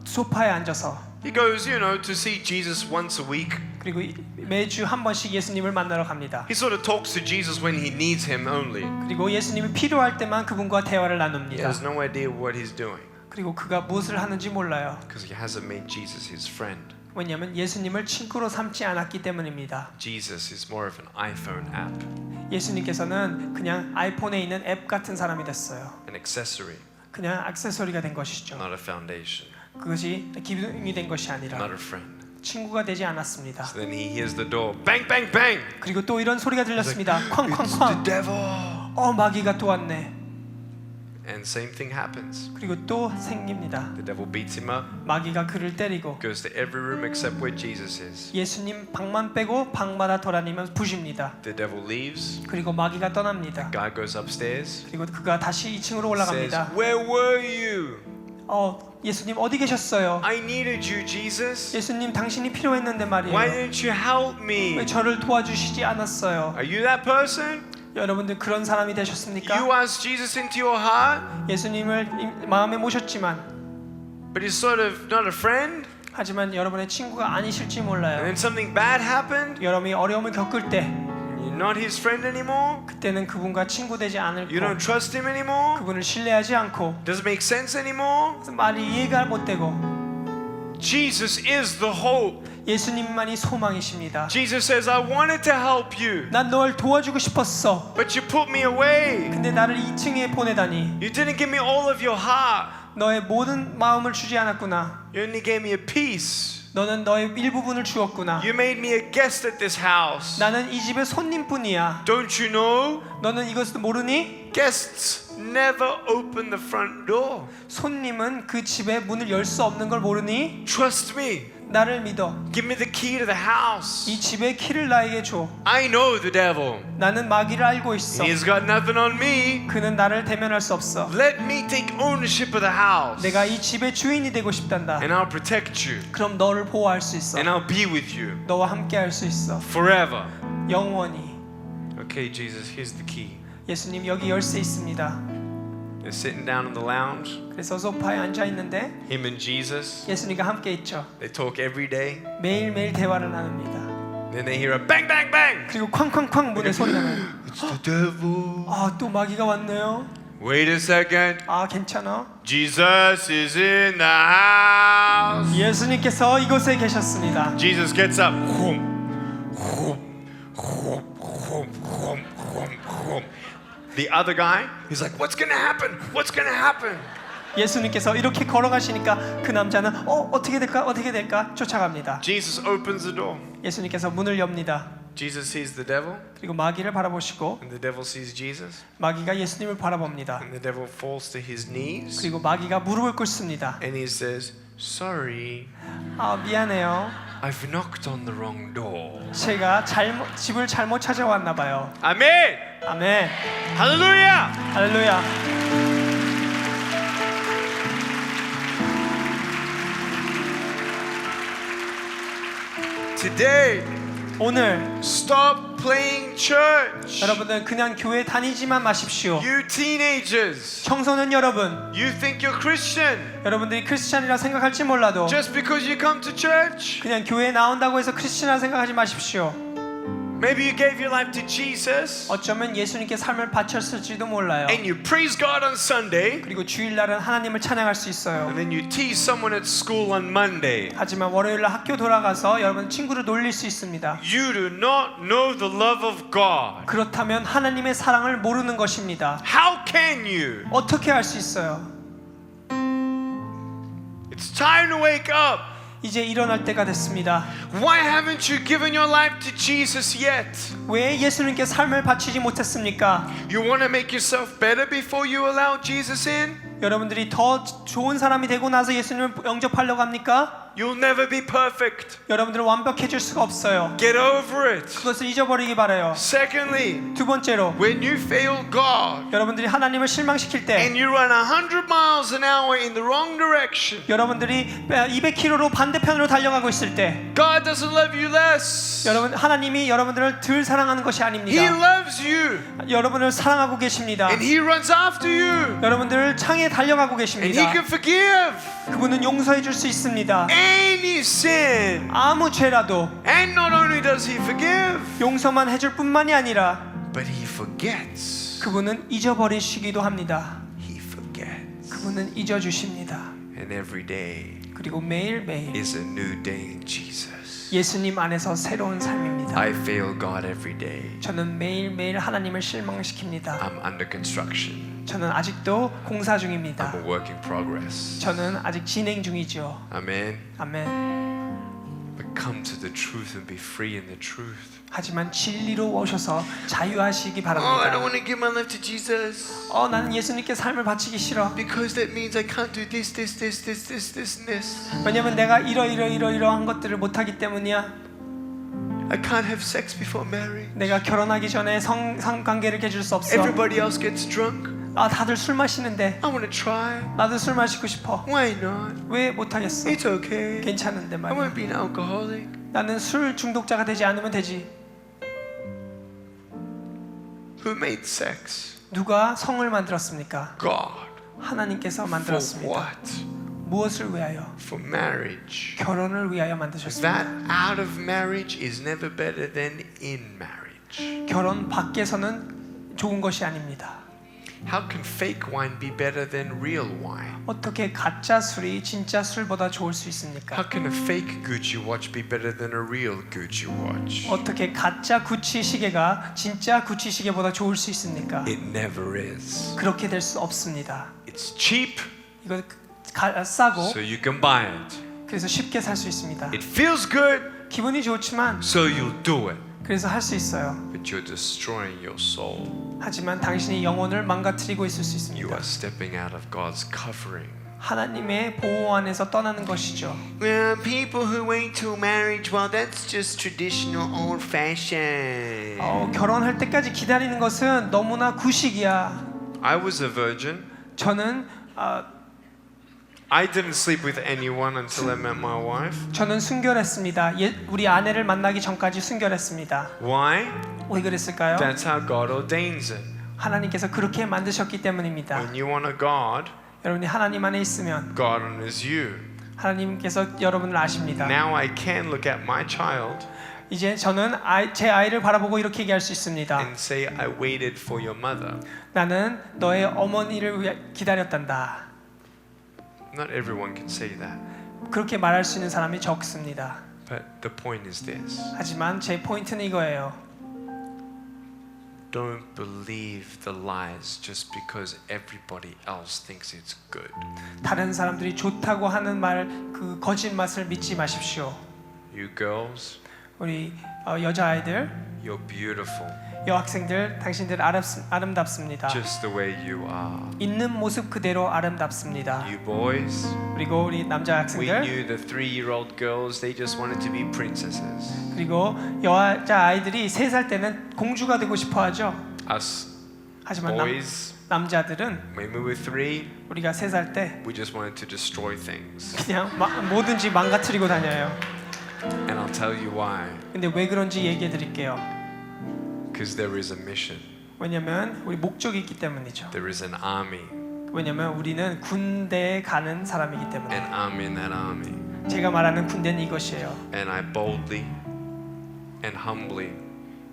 소파에 앉아서 He goes, to see Jesus once a week. 그리고 매주 한 번씩 예수님을 만나러 갑니다. He sort of talks to Jesus when he needs him only. 그리고 예수님이 필요할 때만 그분과 대화를 He 나눕니다. has no idea what he's doing 그리고 그가 무엇을 하는지 몰라요. because he hasn't made Jesus his friend. 왜냐하면 예수님을 친구로 삼지 않았기 때문입니다. Jesus is more of an iPhone app, 예수님께서는 그냥 아이폰에 있는 앱 같은 사람이 됐어요. an accessory. 그냥 액세서리가 된 것이죠. not a foundation, 그것이 기둥이 된 것이 아니라 not a friend. 친구가 되지 않았습니다. So then he hears the door, bang, bang, bang. 그리고 또 이런 소리가 들렸습니다. It's the 쾅쾅쾅. devil. 마귀가 또 왔네. And same thing happens. 그리고 또 생깁니다. The devil beats him up, 마귀가 그를 때리고 goes to every room except where Jesus is. 예수님 방만 빼고 방마다 돌아다니면서 부십니다. The devil leaves. 그리고 마귀가 떠납니다. Guy goes upstairs. 그리고 그가 다시 2층으로 Says, 올라갑니다. "Where were you? 예수님 어디 계셨어요? I needed you, Jesus. 예수님 당신이 필요했는데 Why 말이에요. didn't you help me? 왜 저를 도와주시지 않았어요? Are you that person? 여러분들 그런 사람이 되셨습니까? You asked Jesus into your heart, 예수님을 마음에 모셨지만 but he's sort of not a friend. 하지만 여러분의 친구가 아니실지 And 몰라요. then something bad happened. 여러분이 어려움을 겪을 때 You're not his friend anymore. 그때는 그분과 친구 되지 않을 You don't 거 trust him anymore. 그분을 신뢰하지 않고 Doesn't make sense anymore. 말이 이해가 못 되고 Jesus is the hope. 예수님만이 소망이십니다. Jesus says, I wanted to help you, 난 널 도와주고 싶었어. but you put me away. 근데 나를 2층에 보내다니 You didn't give me all of your heart. 너의 모든 마음을 주지 않았구나. You only gave me a piece. 너는 너의 일부분을 주었구나. You made me a guest at this house. 나는 이 집의 손님뿐이야. Don't you know? 너는 이것을 모르니? Guests never open the front door. 손님은 그 집의 문을 열 수 없는 걸 모르니? Trust me. 나를 믿어. Give me the key to the house. 이 집의 키를 나에게 줘. I know the devil. 나는 마귀를 알고 있어. He's got nothing on me. 그는 나를 대면할 수 없어. Let me take ownership of the house. 내가 이 집의 주인이 되고 싶단다. And I'll protect you. 그럼 너를 보호할 수 있어. And I'll be with you 너와 함께 할 수 있어. forever. 영원히. Okay, Jesus, here's the key. 예수님 여기 열쇠 있습니다. They're sitting down in the lounge. 그래서 소파에 앉아 있는데 Him and Jesus. 예수님과 함께 있죠. They talk every day. 매일매일 대화를 나눕니다. Then they hear a bang, bang, bang. 그리고 쾅쾅쾅 문에 소리가 나요. It's the devil. 또 마귀가 왔네요. Wait a second. 괜찮아. Jesus is in the house. 예수님께서 이곳에 계셨습니다. Jesus gets up. Whoom, whoom, whoom, whoom, whoom, whoom, whoom. The other guy, he's like, what's gonna happen? What's gonna happen? 예수님께서 이렇게 걸어가시니까 그 남자는 어떻게 될까 쫓아갑니다. Jesus opens the door. 예수님께서 문을 엽니다. Jesus sees the devil, 그리고 마귀를 바라보시고 and the devil sees Jesus, 마귀가 예수님을 바라봅니다. and the devil falls to his knees, 그리고 마귀가 무릎을 꿇습니다. and he says, sorry, 미안해요. I've knocked on the wrong door. 제가 집을 잘못 찾아왔나 봐요. Amen. 아멘. Hallelujah. 할렐루야. Today, 오늘 stop playing church. 여러분들 그냥 교회 다니지만 마십시오. You teenagers, 청소년 여러분, you think you're Christian 여러분들이 크리스찬이라 생각할지 몰라도 just because you come to church. 그냥 교회에 나온다고 해서 크리스찬이라 생각하지 마십시오. Maybe you gave your life to Jesus 어쩌면 예수님께 삶을 바쳤을지도 몰라요. and you praise God on Sunday, 그리고 주일날은 하나님을 찬양할 수 있어요. and then you tease someone at school on Monday. 하지만 월요일날 학교 돌아가서 여러분 친구를 놀릴 수 있습니다. You do not know the love of God. 그렇다면 하나님의 사랑을 모르는 것입니다. How can you? 어떻게 할 수 있어요? It's time to wake up. 이제 일어날 때가 됐습니다. Why haven't you given your life to Jesus yet? 왜 예수님께 삶을 바치지 못했습니까? You want to make yourself better before you allow Jesus in? 여러분들이 더 좋은 사람이 되고 나서 예수님을 영접하려고 합니까? You'll never be perfect. 여러분들은 완벽해질 수가 없어요. Get over it. 그것을 잊어버리기 바라요. Secondly, 두 번째로 when you fail God 여러분들이 하나님을 실망시킬 때 and you run 100 miles an hour in the wrong direction, 여러분들이 200km로 반대편으로 달려가고 있을 때 God doesn't love you less. 여러분 하나님이 여러분들을 덜 사랑하는 것이 He 아닙니다. loves you 여러분을 사랑하고 계십니다. and He runs after you 여러분들을 향해 달려가고 and He 계십니다. can forgive 그분은 용서해 줄 수 있습니다. any sin. 아무 죄라도 And not only does He forgive, 용서만 해줄 뿐만이 아니라 but He forgets. 그분은 잊어버리시기도 합니다. He forgets. 그분은 잊어주십니다. And every day 그리고 매일매일 is a new day in Jesus. 예수님 안에서 새로운 삶입니다. I fail God every day. 저는 매일매일 하나님을 실망시킵니다. I'm under construction. 저는 아직도 공사 중입니다. I'm a work in progress. 저는 아직 진행 중이죠. Amen. 아멘. But come to the truth and be free in the truth. 하지만 진리로 오셔서 자유하시기 Oh, I don't 바랍니다. want to give my life to Jesus 나는 예수님께 삶을 바치기 싫어. because that means I can't do this, this, this, this, this, this, and this. 왜냐면 내가 이러한 것들을 못하기 때문이야. I can't have sex before marriage. 내가 결혼하기 전에 성관계를 해줄 수 없어. Everybody else gets drunk. 다들 술 마시는데 I want to try. 나도 술 마시고 싶어. Why not? 왜 못하겠어? It's okay. 괜찮은데 I 말이야. won't be an alcoholic. 나는 술 중독자가 되지 않으면 되지. Who made sex? 누가 성을 만들었습니까? God. 하나님께서 For 만들었습니다. what? 무엇을 위하여? For marriage. 결혼을 위하여 만드셨습니다. That out of marriage is never better than in marriage. 결혼 밖에서는 좋은 것이 아닙니다. How can fake wine be better than real wine? 어떻게 가짜 술이 진짜 술보다 좋을 수 있습니까? How can a fake Gucci watch be better than a real Gucci watch? 어떻게 가짜 구찌 시계가 진짜 구찌 시계보다 좋을 수 있습니까? It never is. 그렇게 될 수 없습니다. It's cheap, 이거 싸고 so you can buy it. 그래서 쉽게 살 수 있습니다. It feels good, 기분이 좋지만 so you'll do it. 그래서 할 수 있어요. But you're destroying your soul. 하지만 당신이 영혼을 망가뜨리고 있을 수 You 있습니다. are stepping out of God's covering. 하나님의 보호 안에서 떠나는 것이죠. Well, people who wait till marriage, well, that's just traditional, old-fashioned. 결혼할 때까지 기다리는 것은 너무나 구식이야. I was a virgin. 저는 I didn't sleep with anyone until I met my wife. 저는 순결했습니다. 우리 아내를 만나기 전까지 순결했습니다. Why? 왜 그랬을까요? That's how God ordains it. 하나님께서 그렇게 만드셨기 때문입니다. When you want a God, 여러분이 하나님 안에 있으면 God honors you. 하나님께서 여러분을 아십니다. Now I can look at my child 이제 저는 제 아이를 바라보고 이렇게 얘기할 수 있습니다. and say, I waited for your mother. 나는 너의 어머니를 위해 기다렸단다. Not everyone can say that. 그렇게 말할 수 있는 사람이 적습니다. But the point is this. 하지만 제 포인트는 이거예요. Don't believe the lies just because everybody else thinks it's good. 다른 사람들이 좋다고 하는 그 거짓말을 믿지 마십시오. You girls, 우리 여자아이들, you're beautiful 여학생들, 당신들 아름답습니다. just the way you are. 있는 모습 그대로 아름답습니다. You boys, 그리고 우리 남자 we 학생들, knew the 3-year-old girls, they just wanted to be princesses. 그리고 여자 아이들이 3살 때는 공주가 되고 싶어하죠. Us 하지만 boys, 남자들은 when we were 3, 우리가 3살 때 we just wanted to destroy things. 그냥 뭐든지 망가뜨리고 다녀요. And I'll tell you why. 근데 왜 그런지 얘기해 드릴게요. Because there is a mission. 왜냐면 우리 목적이 있기 때문이죠. There is an army. 왜냐면 우리는 군대에 가는 사람이기 때문에. And I'm in that army. 제가 말하는 군대는 이것이에요. And I boldly and humbly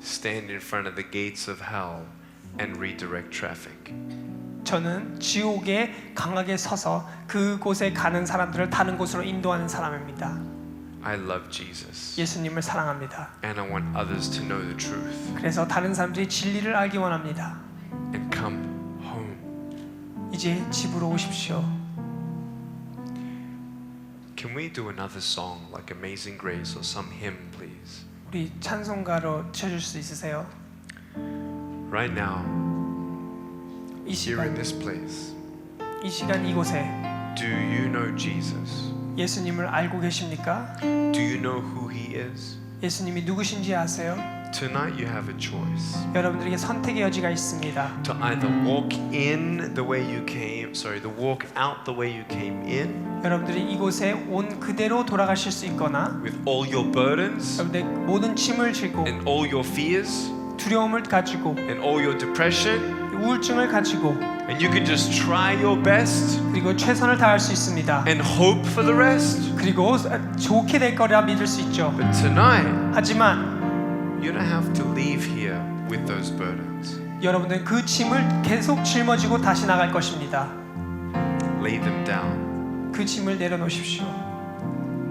stand in front of the gates of hell and redirect traffic. 저는 지옥에 강하게 서서 그곳에 가는 사람들을 다른 곳으로 인도하는 사람입니다. I love Jesus. 예수님을 사랑합니다. And I want others to know the truth. 그래서 다른 사람들이 진리를 알기 원합니다. And come home. 이제 집으로 오십시오. Can we do another song like Amazing Grace or some hymn, please? 우리 찬송가로 쳐줄 수 있으세요? Right now, 이 here in 시간, this place, 이 시간 이곳에 do you know Jesus? 예수님을 알고 계십니까? Do you know who he is? 예수님이 누구신지 아세요? Tonight you have a choice 여러분들에게 선택의 여지가 있습니다. to either walk in the way you came, to walk out the way you came in 여러분들이 이곳에 온 그대로 돌아가실 수 있거나 with all your burdens 여러분들의 모든 짐을 지고 and all your fears 두려움을 가지고 and all your depression, 우울증을 가지고 and you can just try your best 그리고 최선을 다할 수 있습니다. and hope for the rest. 그리고 좋게 될 거라 믿을 수 있죠. But tonight, 하지만 you don't have to leave here with those burdens. 여러분들은 그 짐을 계속 짊어지고 다시 나갈 것입니다. Lay them down. 그 짐을 내려놓으십시오.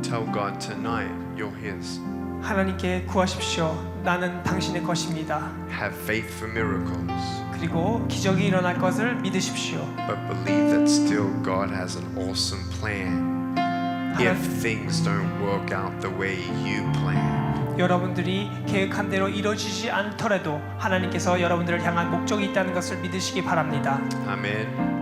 Tell God tonight you're his. 하나님께 구하십시오. 나는 당신의 것입니다. Have faith for miracles. 그리고 기적이 일어날 것을 믿으십시오. But believe that still God has an awesome plan if things don't work out the way you plan. 여러분들이 계획한 대로 이루어지지 않더라도 하나님께서 여러분들을 향한 목적이 있다는 것을 믿으시기 바랍니다. Amen.